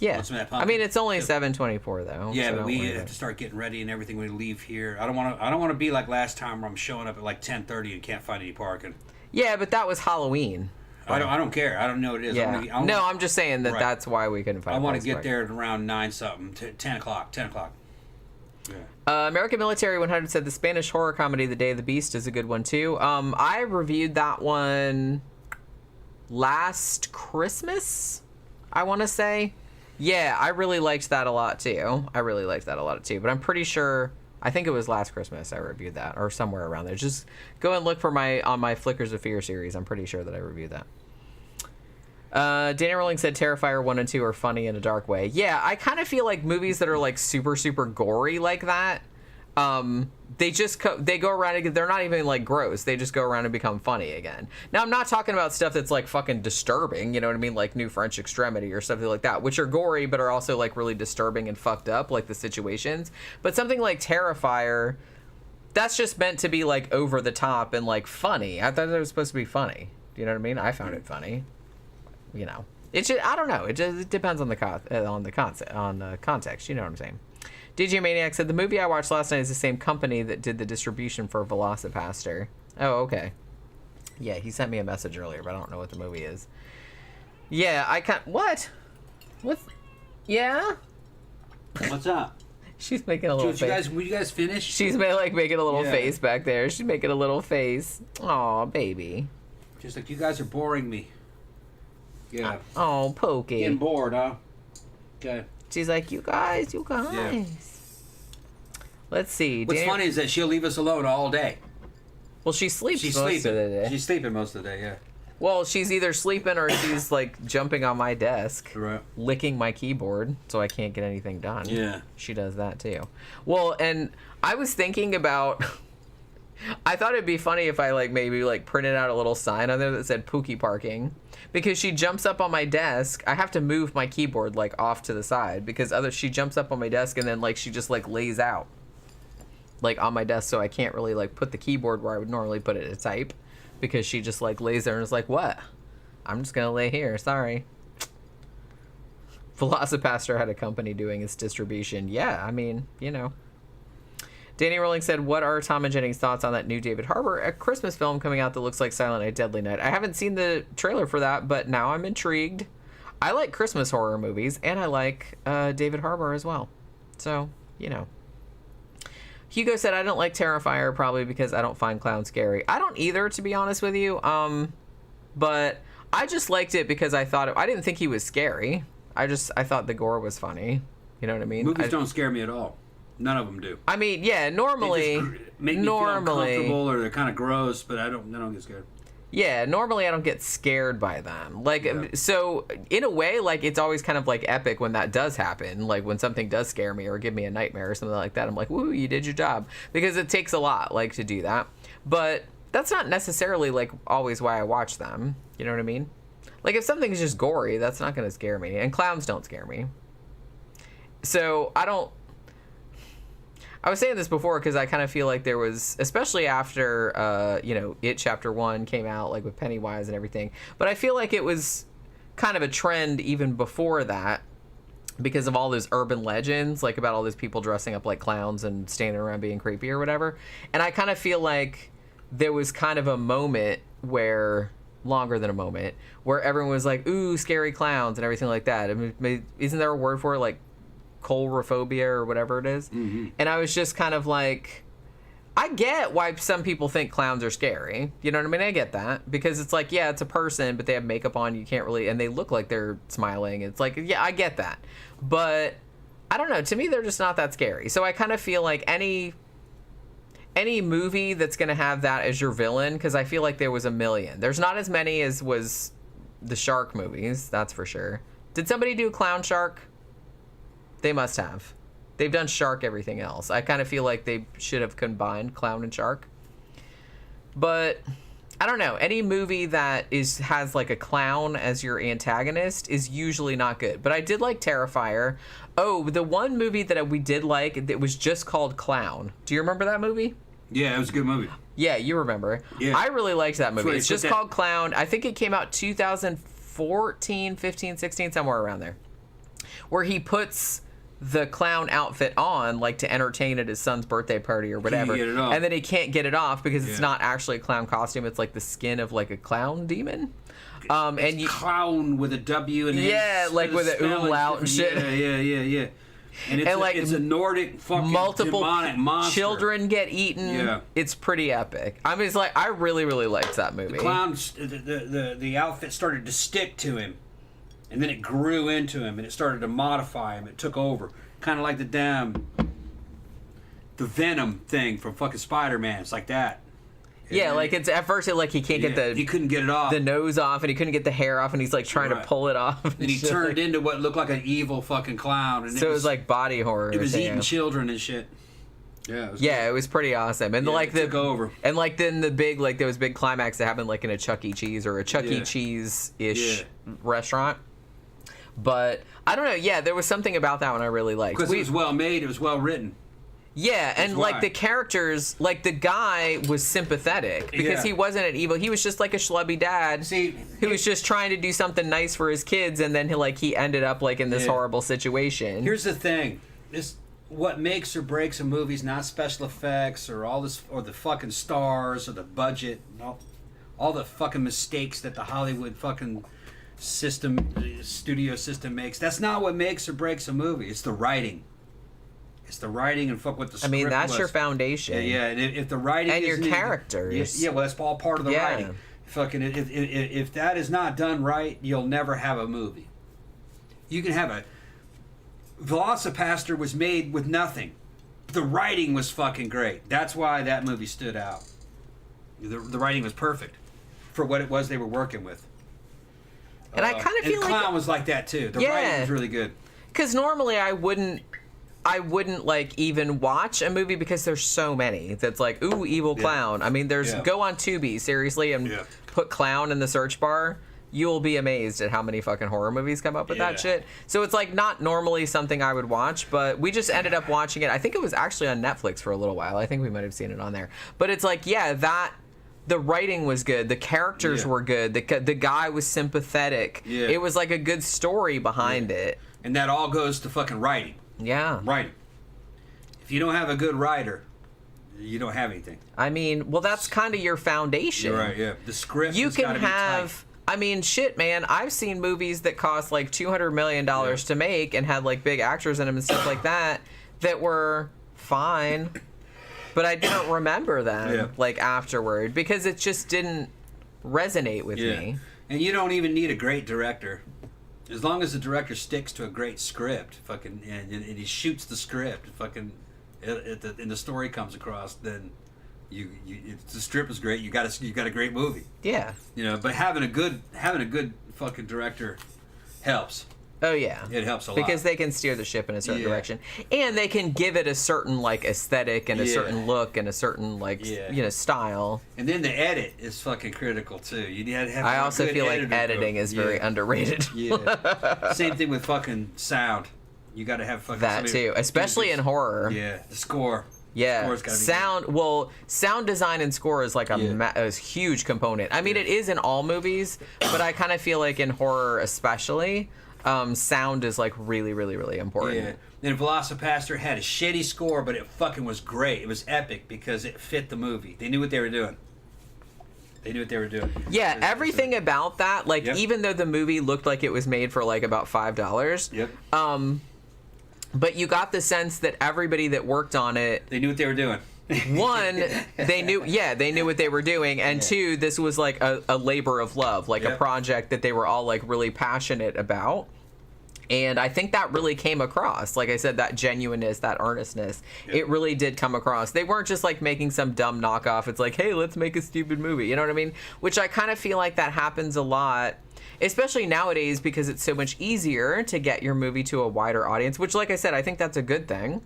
Yeah. I mean, it's only 7:24 though. Yeah, so but we have to start getting ready and everything when we leave here. I don't want to be like last time where I'm showing up at like 10:30 and can't find any parking. Yeah, but that was Halloween. I don't care. I don't know what it is. Yeah. I'm just saying that that's why we couldn't find. I want to get there at around 9 something, 10 o'clock. 10 o'clock. Yeah. American Military 100 said the Spanish horror comedy The Day of the Beast is a good one too. I reviewed that one last Christmas, I want to say. Yeah, I really liked that a lot too. But I'm pretty sure, I think it was last Christmas I reviewed that, or somewhere around there. Just go and look for on my Flickers of Fear series. I'm pretty sure that I reviewed that. Danny Rowling said Terrifier 1 and 2 are funny in a dark way. Yeah, I kind of feel like movies that are like super, super gory like that, they go around and they're not even like gross. They just go around and become funny again. Now, I'm not talking about stuff that's like fucking disturbing, you know what I mean? Like New French Extremity or something like that, which are gory but are also like really disturbing and fucked up, like the situations. But something like Terrifier, that's just meant to be like over the top and like funny. I thought it was supposed to be funny. You know what I mean? I found it funny. You know, it's just, I don't know. It depends on the context. You know what I'm saying? DJ Maniac said the movie I watched last night is the same company that did the distribution for Velocipaster. Oh, okay. Yeah, he sent me a message earlier, but I don't know what the movie is. Yeah, I can't. What? Yeah. What's up? She's making a little face. Will you guys finish? She's making a little face back there. She's making a little face. Aw, baby. Just like, you guys are boring me. Yeah. Oh, Pokey. Getting bored, huh? Okay. She's like, you guys. Yeah. Let's see. What's funny is that she'll leave us alone all day. Well, she sleeps most of the day. She's sleeping most of the day, yeah. Well, she's either sleeping or she's like jumping on my desk, right, licking my keyboard so I can't get anything done. Yeah. She does that too. Well, and I was thinking about... I thought it'd be funny if I like maybe like printed out a little sign on there that said Pookie Parking, because she jumps up on my desk. I have to move my keyboard like off to the side because she jumps up on my desk and then like she just like lays out like on my desk, so I can't really like put the keyboard where I would normally put it to type, because she just like lays there and is like, what? I'm just gonna lay here, sorry. Velocipaster had a company doing its distribution. Yeah, I mean, you know. Danny Rowling said, what are Tom and Jenny's thoughts on that new David Harbour Christmas film coming out that looks like Silent Night, Deadly Night? I haven't seen the trailer for that, but now I'm intrigued. I like Christmas horror movies, and I like David Harbour as well. So, you know. Hugo said, I don't like Terrifier, probably because I don't find clowns scary. I don't either, to be honest with you. But I just liked it because I didn't think he was scary. I thought the gore was funny. You know what I mean? Movies don't scare me at all. None of them do. I mean, yeah, normally... They just make me feel uncomfortable, or they're kind of gross, but I don't get scared. Yeah, normally I don't get scared by them. Like, yeah. So, in a way, like, it's always kind of, like, epic when that does happen. Like, when something does scare me or give me a nightmare or something like that, I'm like, woo, you did your job. Because it takes a lot, like, to do that. But that's not necessarily, like, always why I watch them. You know what I mean? Like, if something's just gory, that's not going to scare me. And clowns don't scare me. So, I was saying this before because I kind of feel like there was, especially after, It Chapter 1 came out, like with Pennywise and everything, but I feel like it was kind of a trend even before that because of all those urban legends, like about all those people dressing up like clowns and standing around being creepy or whatever. And I kind of feel like there was kind of a moment longer than a moment, where everyone was like, ooh, scary clowns and everything like that. I mean, isn't there a word for it, like coulrophobia or whatever it is? Mm-hmm. And I was just kind of like, I get why some people think clowns are scary. You know what I mean? I get that, because it's like, yeah, it's a person, but they have makeup on, you can't really, and they look like they're smiling. It's like, yeah, I get that. But I don't know, to me, they're just not that scary. So I kind of feel like any movie that's going to have that as your villain, because I feel like there was a million. There's not as many as was the shark movies, that's for sure. Did somebody do Clown Shark? They must have. They've done Shark everything else. I kind of feel like they should have combined Clown and Shark. But I don't know. Any movie that has like a clown as your antagonist is usually not good. But I did like Terrifier. Oh, the one movie that we did like, that was just called Clown. Do you remember that movie? Yeah, it was a good movie. Yeah, you remember. Yeah. I really liked that movie. It's just called Clown. I think it came out 2014, 15, 16, somewhere around there. Where he puts the clown outfit on, like, to entertain at his son's birthday party or whatever, and then he can't get it off because it's not actually a clown costume. It's like the skin of like a clown demon. And clown with a W and like with an umlaut and shit. Yeah. And it's a Nordic fucking multiple demonic monster. Children get eaten. Yeah. It's pretty epic. I mean, it's like, I really, really liked that movie. The clown, the outfit started to stick to him, and then it grew into him, and it started to modify him. It took over. Kind of like the Venom thing from fucking Spider-Man. It's like that. Yeah, like it's at first like he can't get he couldn't get it off, the nose off, and he couldn't get the hair off, and he's like trying to pull it off. And he turned into what looked like an evil fucking clown. And so it was like body horror. It was eating children and shit. Yeah. It was pretty awesome, and like took over. And like then the big there was big climax that happened like in a Chuck E. Cheese or a Chuck E. Cheese ish restaurant. But I don't know. Yeah, there was something about that one I really liked because it was well made. It was well written. Yeah, and like the characters, like the guy was sympathetic because he wasn't an evil. He was just like a schlubby dad who was just trying to do something nice for his kids, and then he ended up like in this horrible situation. Here's the thing: what makes or breaks a movie is not special effects or all this or the fucking stars or the budget, all the fucking mistakes that the Hollywood fucking studio system makes. That's not what makes or breaks a movie. It's the writing. It's the writing and fuck what the script was. That's your foundation. Yeah, and if the writing and your characters. Well, that's all part of the writing. Fucking if that is not done right, you'll never have a movie. You can have a Velocipaster was made with nothing. The writing was fucking great. That's why that movie stood out. The writing was perfect for what it was they were working with. And I kind of feel like the clown was like that too. The writing was really good. Because normally I wouldn't like even watch a movie because there's so many that's like, ooh, evil clown. I mean, there's go on Tubi seriously and put clown in the search bar. You'll be amazed at how many fucking horror movies come up with that shit. So it's like not normally something I would watch, but we just ended up watching it. I think it was actually on Netflix for a little while. I think we might have seen it on there. But it's like, the writing was good. The characters were good. The guy was sympathetic. Yeah. It was like a good story behind it. And that all goes to fucking writing. Yeah. Writing. If you don't have a good writer, you don't have anything. I mean, well, that's kind of your foundation. You're right, yeah. The script you can be have tight. I mean, shit, man. I've seen movies that cost like $200 million to make and had like big actors in them and stuff like that were fine, but I didn't remember them like afterward because it just didn't resonate with me. And you don't even need a great director. As long as the director sticks to a great script, fucking, and he shoots the script, fucking, and the story comes across, then the script is great. You got a great movie. Yeah. But having a good fucking director helps. Oh yeah. It helps a lot because they can steer the ship in a certain direction, and they can give it a certain like aesthetic and a certain look and a certain like style. And then the edit is fucking critical too. You need to have. I also feel like editing is very underrated. Yeah. Same thing with fucking sound. You got to have fucking that too, especially in horror. Yeah, the score. Yeah, sound. Well, sound design and score is like a huge component. I mean, it is in all movies, but I kind of feel like in horror especially. Sound is like really, really, really important. Yeah. Then Velocipaster had a shitty score, but it fucking was great. It was epic because it fit the movie. They knew what they were doing. Yeah, everything about that, like even though the movie looked like it was made for like about $5. Yep. But you got the sense that everybody that worked on it, they knew what they were doing. One, they knew what they were doing, and two, this was like a labor of love, like a project that they were all like really passionate about. And I think that really came across. Like I said, that genuineness, that earnestness, it really did come across. They weren't just like making some dumb knockoff. It's like, hey, let's make a stupid movie. You know what I mean? Which I kind of feel like that happens a lot, especially nowadays because it's so much easier to get your movie to a wider audience, which, like I said, I think that's a good thing.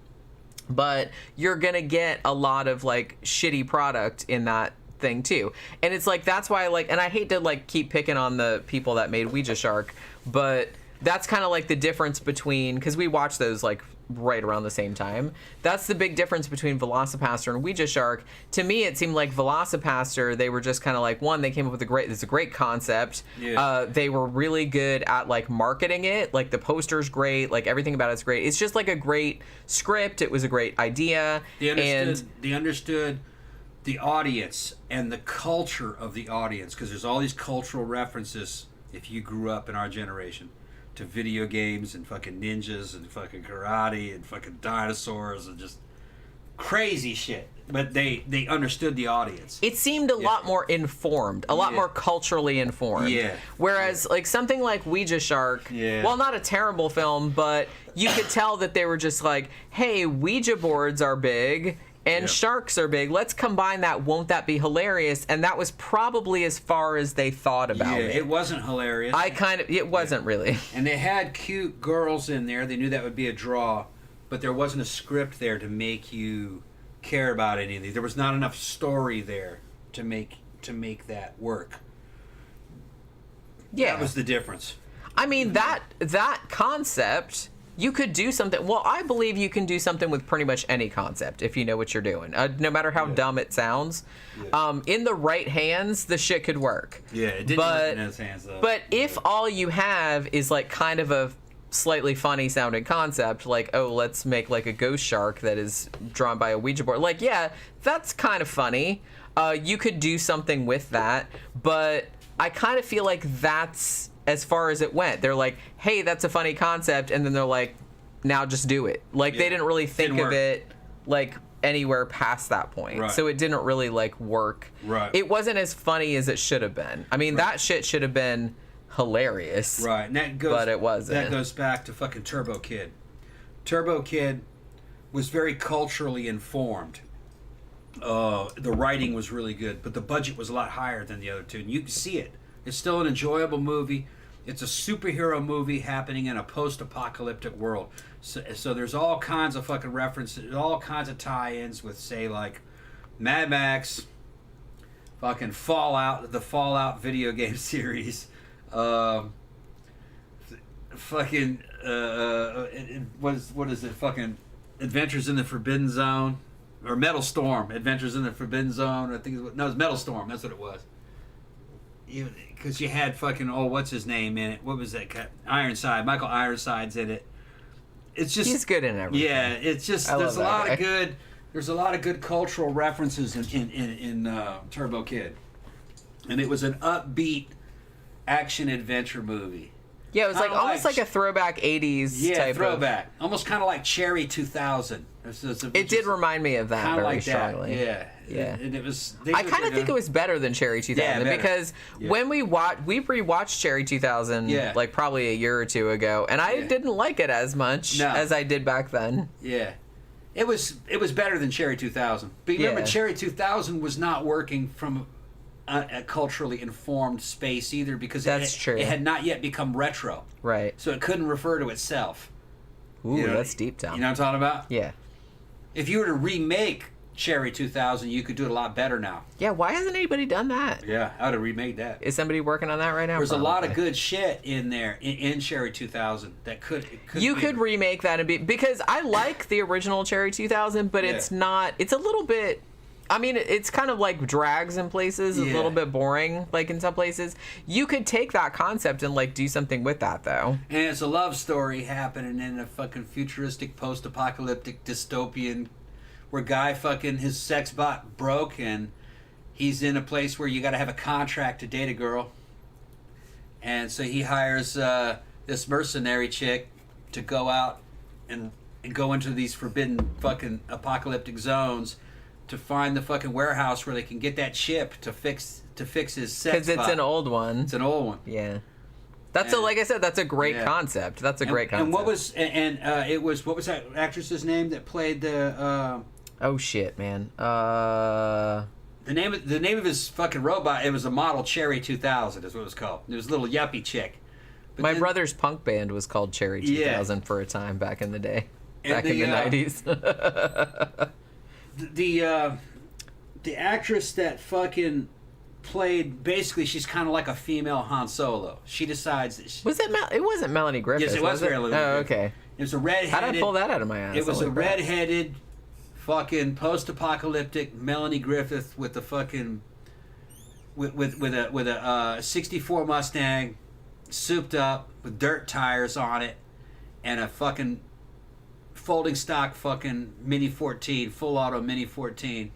But you're going to get a lot of like shitty product in that thing too. And it's like, that's why and I hate to like keep picking on the people that made Ouija Shark, but that's kind of like the difference between, because we watched those like right around the same time. That's the big difference between Velocipaster and Ouija Shark. To me, it seemed like Velocipaster, they were just kind of like, one, they came up with it's a great concept. Yeah. They were really good at like marketing it. Like the poster's great. Like everything about it's great. It's just like a great script. It was a great idea. They understood the audience and the culture of the audience, because there's all these cultural references if you grew up in our generation. to video games and fucking ninjas and fucking karate and fucking dinosaurs and just crazy shit. But they understood the audience. It seemed a lot more informed, a lot more culturally informed. Yeah. Whereas, like, something like Ouija Shark, well, not a terrible film, but you could tell that they were just like, hey, Ouija boards are big and sharks are big. Let's combine that. Won't that be hilarious? And that was probably as far as they thought about it. It wasn't hilarious. It wasn't really. And they had cute girls in there. They knew that would be a draw, but there wasn't a script there to make you care about any of these. There was not enough story there to make that work. Yeah. That was the difference. I mean, that concept, you could do something. Well, I believe you can do something with pretty much any concept if you know what you're doing, no matter how dumb it sounds. In the right hands, the shit could work. Yeah, it didn't work in his hands, though. But if all you have is, like, kind of a slightly funny sounding concept, like, oh, let's make, like, a ghost shark that is drawn by a Ouija board. Like, yeah, that's kind of funny. You could do something with that, but I kind of feel like that's as far as it went. They're like, hey, that's a funny concept, and then they're like, now just do it. Like, they didn't really think of it, like, anywhere past that point. Right. So it didn't really, like, work. Right. It wasn't as funny as it should have been. I mean, that shit should have been hilarious. Right. And that goes, but it wasn't. That goes back to fucking Turbo Kid. Turbo Kid was very culturally informed. The writing was really good, but the budget was a lot higher than the other two. And you can see it. It's still an enjoyable movie. It's a superhero movie happening in a post-apocalyptic world. So there's all kinds of fucking references, all kinds of tie-ins with, say, like Mad Max, fucking Fallout, the Fallout video game series, fucking what is it? Fucking Adventures in the Forbidden Zone, or Metal Storm, Adventures in the Forbidden Zone. I think it was Metal Storm. That's what it was. Because you had fucking what's his name in it? What was that? Ironside. Michael Ironside's in it. It's just he's good in everything. Yeah, it's just there's a lot of good. There's a lot of good cultural references in Turbo Kid, and it was an upbeat action adventure movie. Yeah, it was like almost like a throwback 80s type throwback. Almost kind of like Cherry 2000. It did remind me of that very strongly. Yeah. And it was. I kind of think it was better than Cherry 2000 because when we rewatched Cherry 2000 like probably a year or two ago, and I didn't like it as much as I did back then. Yeah. It was better than Cherry 2000. But remember, Cherry 2000 was not working from a culturally informed space either because it had not yet become retro. Right. So it couldn't refer to itself. Ooh, that's deep down. You know what I'm talking about? Yeah. If you were to remake Cherry 2000, you could do it a lot better now. Yeah, why hasn't anybody done that? Yeah, I would have remade that. Is somebody working on that right now? There's a lot of good shit in there in Cherry 2000 that could remake that and be, because I like the original Cherry 2000, but it's not. It's a little bit. I mean, it's kind of like drags in places. It's a little bit boring, like in some places. You could take that concept and like do something with that, though. And it's a love story happening in a fucking futuristic, post-apocalyptic dystopian, where guy fucking his sex bot broke and he's in a place where you got to have a contract to date a girl, and so he hires this mercenary chick to go out and go into these forbidden fucking apocalyptic zones to find the fucking warehouse where they can get that chip to fix his sex. Because it's an old one. It's an old one. Yeah. Like I said, that's a great concept. That's a great concept. And what was what was that actress's name that played the? Oh shit, man. The name of his fucking robot. It was a model Cherry 2000. Is what it was called. It was a little yuppie chick. But my brother's punk band was called Cherry 2000 for a time back in the day, back in the 90s. The actress that fucking played, basically she's kind of like a female Han Solo. She decides that it wasn't Melanie Griffith. Yes, it was Melanie Griffith. Oh, okay. It was a redheaded. How did I pull that out of my ass? It was a redheaded, fucking post-apocalyptic Melanie Griffith with the fucking with a 64 Mustang, souped up with dirt tires on it, and a fucking folding stock fucking Mini 14, full auto Mini 14.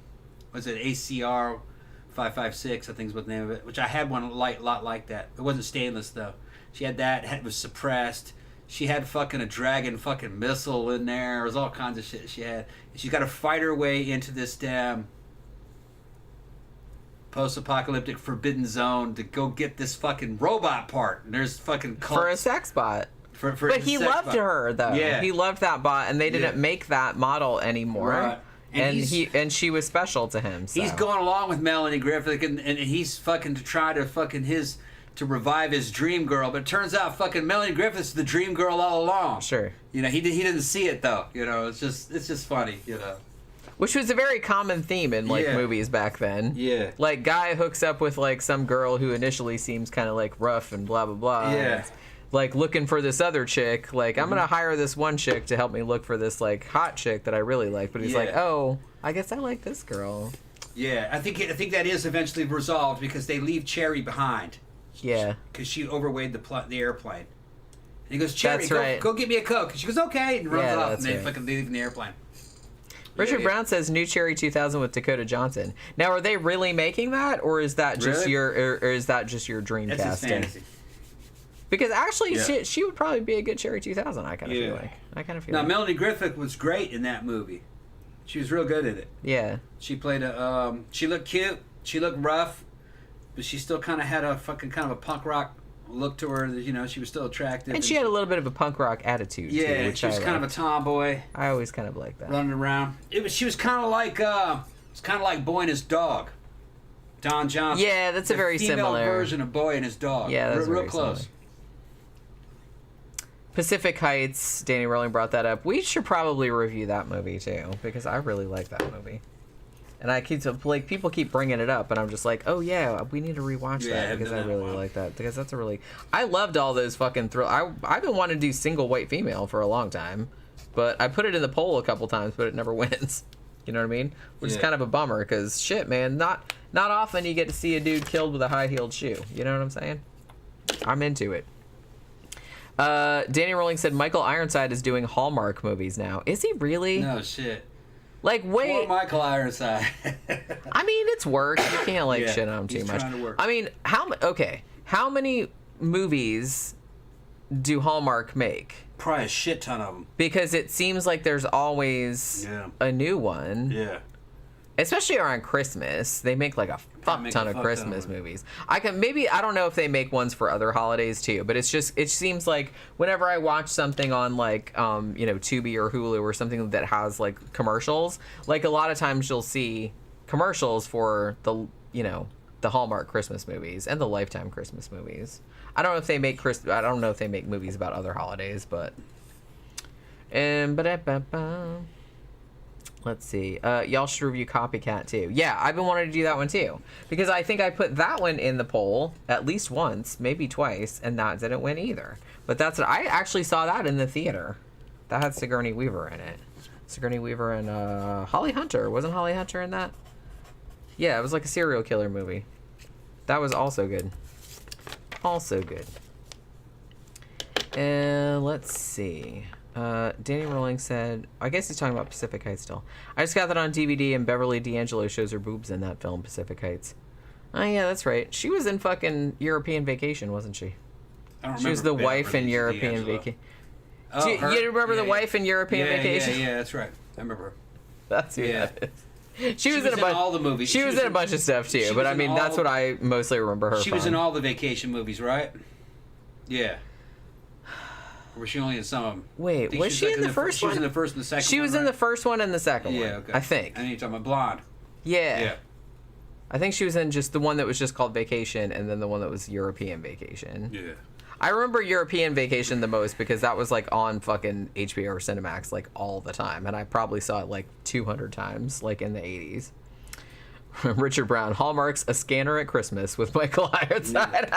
Was it ACR 556? I think is what the name of it. Which I had one lot like that. It wasn't stainless though. She had that. It was suppressed. She had fucking a dragon fucking missile in there. There was all kinds of shit she had. And she's got to fight her way into this damn post-apocalyptic forbidden zone to go get this fucking robot part. And there's fucking cults. For a sex bot. But he loved her though. Yeah. He loved that bot, and they didn't make that model anymore. Right. And she was special to him. So. He's going along with Melanie Griffith, and he's fucking to try to fucking to revive his dream girl. But it turns out fucking Melanie Griffith's the dream girl all along. Sure. You know, he didn't see it though. You know, it's just funny. You know. Which was a very common theme in movies back then. Yeah. Like guy hooks up with like some girl who initially seems kind of like rough and blah blah blah. Yeah. Like looking for this other chick, like I'm gonna hire this one chick to help me look for this like hot chick that I really like, but he's like, oh, I guess I like this girl. Yeah, I think that is eventually resolved because they leave Cherry behind. Yeah, because she overweighed the airplane. And he goes, Cherry, go get me a Coke. And she goes, okay, and runs off, and they fucking leave in the airplane. Richard Brown says New Cherry 2000 with Dakota Johnson. Now, are they really making that, or is that just your dream That's casting? his fantasy. Because actually, she would probably be a good Cherry 2000. I kind of feel like. Now, Melanie Griffith was great in that movie. She was real good at it. Yeah. She played she looked cute. She looked rough, but she still kind of had a fucking kind of a punk rock look to her. You know, she was still attractive. And she had a little bit of a punk rock attitude. Yeah, too, which she was kind of a tomboy. I always kind of liked that. Running around. She was kind of like Boy and His Dog. Don Johnson. Yeah, that's a very female similar version of Boy and His Dog. Yeah, that's real very close. Similar. Pacific Heights, Danny Rowling brought that up. We should probably review that movie too, because I really like that movie. And I keep people keep bringing it up, and I'm just like, oh yeah, we need to rewatch that because I really like that. Because that's a really, I loved all those fucking I've been wanting to do single white female for a long time, but I put it in the poll a couple times, but it never wins. You know what I mean? Which is kind of a bummer, because shit, man, not often you get to see a dude killed with a high-heeled shoe. You know what I'm saying? I'm into it. Danny Rowling said Michael Ironside is doing Hallmark movies now. Is he really? No shit. Like, wait. Poor Michael Ironside. I mean, it's work. You can't shit on him too much. Trying to work. I mean, how many movies do Hallmark make? Probably a shit ton of them. Because it seems like there's always a new one. Yeah. Especially around Christmas, they make like a fuck ton of Christmas movies. I don't know if they make ones for other holidays too, but it seems like whenever I watch something on like Tubi or Hulu or something that has like commercials, like a lot of times you'll see commercials for the Hallmark Christmas movies and the Lifetime Christmas movies. I don't know if they make movies about other holidays, but let's see. Y'all should review Copycat too. Yeah, I've been wanting to do that one too. Because I think I put that one in the poll at least once, maybe twice, and that didn't win either. But I actually saw that in the theater. That had Sigourney Weaver in it. Sigourney Weaver and Holly Hunter. Wasn't Holly Hunter in that? Yeah, it was like a serial killer movie. That was also good. Also good. And let's see. Danny Rowling said, I guess he's talking about Pacific Heights still. I just got that on DVD, and Beverly D'Angelo shows her boobs in that film, Pacific Heights. Oh, yeah, that's right. She was in fucking European Vacation, wasn't she? I don't remember. She was the wife in European Vacation. Oh, you remember the wife in European Vacation? Yeah, that's right. I remember her. That's who that is. She was in all the movies. She was in a bunch of stuff, too. But, I mean, that's what I mostly remember her from. She was in all the Vacation movies, right? Yeah. Or was she only in some of them? Wait, was she in the first one? She was in the first and the second one. She was in the first one and the second one. Yeah, okay. I think. And you're talking about Blonde. Yeah. I think she was in just the one that was just called Vacation, and then the one that was European Vacation. Yeah. I remember European Vacation the most because that was like on fucking HBO or Cinemax like all the time, and I probably saw it like 200 times like in the 80s. Richard Brown, Hallmark's A Scanner at Christmas with Michael Ironside.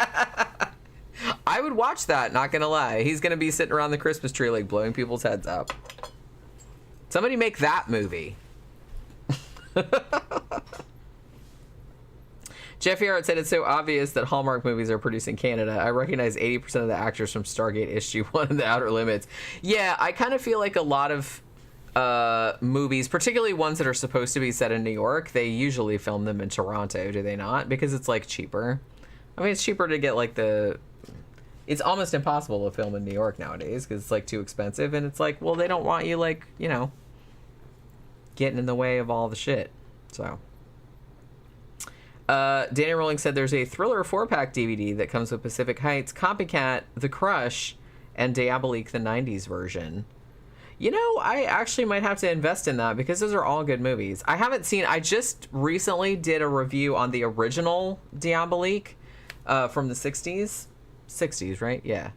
I would watch that, not gonna lie. He's gonna be sitting around the Christmas tree like blowing people's heads up. Somebody make that movie. Jeffy Hart said it's so obvious that Hallmark movies are produced in Canada. I recognize 80% of the actors from Stargate SG-1 and The Outer Limits. Yeah, I kind of feel like a lot of movies, particularly ones that are supposed to be set in New York, they usually film them in Toronto, do they not? Because it's like cheaper. I mean, it's cheaper to get like it's almost impossible to film in New York nowadays because it's like too expensive, and it's like, well, they don't want you like, you know, getting in the way of all the shit. So Danny Rowling said there's a Thriller 4-pack DVD that comes with Pacific Heights, Copycat, The Crush, and Diabolique, the 90s version. You know, I actually might have to invest in that because those are all good movies. I haven't seen... I just recently did a review on the original Diabolique from the 60s. 60s, right? Yeah.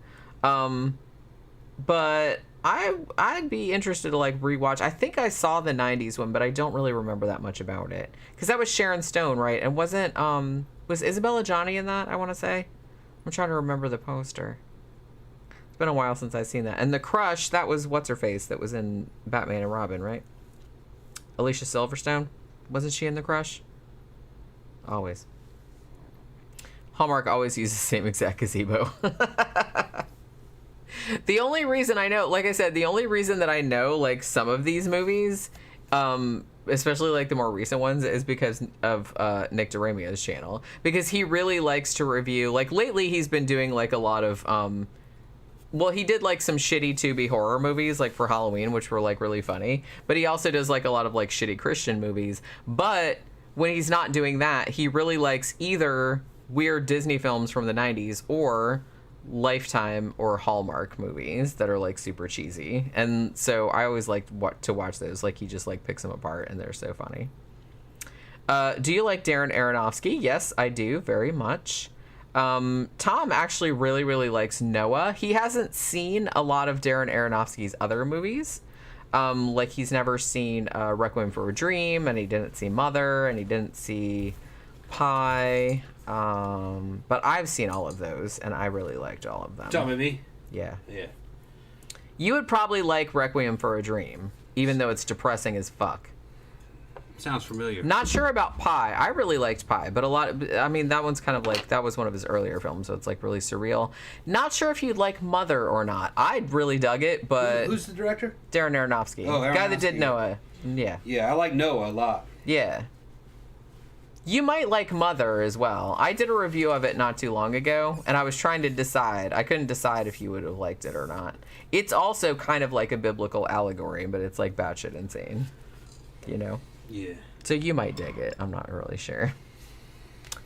But I'd be interested to, like, rewatch. I think I saw the 90s one, but I don't really remember that much about it. Because that was Sharon Stone, right? And wasn't... was Isabella Johnny in that, I want to say? I'm trying to remember the poster. It's been a while since I've seen that. And The Crush, that was what's-her-face that was in Batman and Robin, right? Alicia Silverstone? Wasn't she in The Crush? Always. Hallmark always uses the same exact gazebo. The only reason I know, like I said, the only reason that I know, like, some of these movies, especially, like, the more recent ones, is because of Nick DeRamio's channel. Because he really likes to review, like, lately he's been doing, like, a lot of... well, he did, like, some shitty Tubi horror movies, like, for Halloween, which were, like, really funny. But he also does, like, a lot of, like, shitty Christian movies. But when he's not doing that, he really likes either weird Disney films from the 90s or Lifetime or Hallmark movies that are, like, super cheesy. And so I always like to watch those. Like, he just, like, picks them apart, and they're so funny. Do you like Darren Aronofsky? Yes, I do, very much. Tom actually really, really likes Noah. He hasn't seen a lot of Darren Aronofsky's other movies. Like, he's never seen Requiem for a Dream, and he didn't see Mother, and he didn't see Pi. But I've seen all of those, and I really liked all of them. Talking about me? Yeah. Yeah. You would probably like Requiem for a Dream, even though it's depressing as fuck. Sounds familiar. Not sure about Pi. I really liked Pi, but I mean, that one's kind of like, that was one of his earlier films, so it's like really surreal. Not sure if you'd like Mother or not. I really dug it, but... Who's the director? Darren Aronofsky. Oh, Aronofsky. Guy that did Noah. Yeah. Yeah, I like Noah a lot. Yeah. You might like Mother as well. I did a review of it not too long ago, and I was trying to decide. I couldn't decide if you would have liked it or not. It's also kind of like a biblical allegory, but it's like batshit insane. You know? Yeah. So you might dig it. I'm not really sure.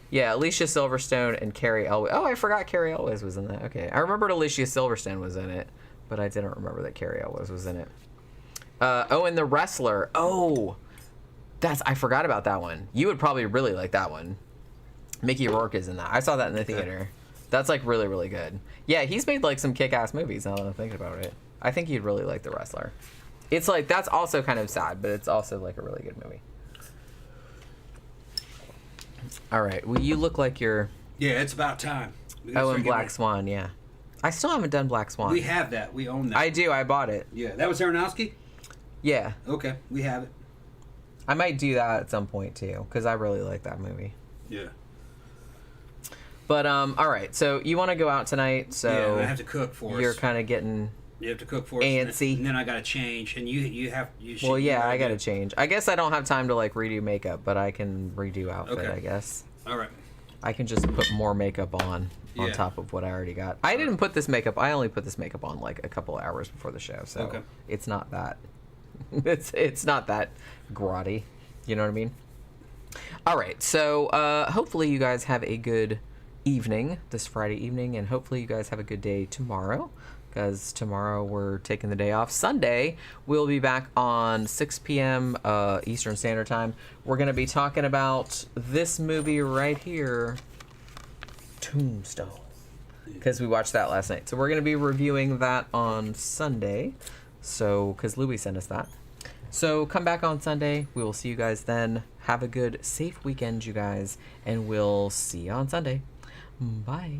Yeah, Alicia Silverstone and Carrie Elwes. Oh, I forgot Carrie Elwes was in that. Okay. I remembered Alicia Silverstone was in it, but I didn't remember that Carrie Elwes was in it. And The Wrestler. Oh, I forgot about that one. You would probably really like that one. Mickey Rourke is in that. I saw that in the theater. That's, like, really, really good. Yeah, he's made, like, some kick-ass movies now that I'm thinking about it. I think you'd really like The Wrestler. It's, like, that's also kind of sad, but it's also, like, a really good movie. All right. Well, you look like you're... Yeah, it's about time. Oh, and Black Swan, yeah. I still haven't done Black Swan. We have that. We own that. I do. I bought it. Yeah. That was Aronofsky? Yeah. Okay. We have it. I might do that at some point, too, because I really like that movie. Yeah. But, all right. So, you want to go out tonight, so... Yeah, I have to cook for us. You're kind of getting... You have to cook for us. Antsy. And then I got to change. And you have... Well, yeah, I got to change. I guess I don't have time to, like, redo makeup, but I can redo outfit, okay. I guess. All right. I can just put more makeup on top of what I already got. I didn't put this makeup... I only put this makeup on, like, a couple hours before the show, so it's not that... it's not that grotty. You know what I mean? All right, so hopefully you guys have a good evening this Friday evening, and hopefully you guys have a good day tomorrow, because tomorrow we're taking the day off. Sunday, we'll be back on 6 p.m. Eastern Standard Time. We're going to be talking about this movie right here, Tombstone, because we watched that last night. So we're going to be reviewing that on Sunday, so because Louis sent us that. So come back on Sunday. We will see you guys then. Have a good, safe weekend, you guys, and we'll see you on Sunday. Bye.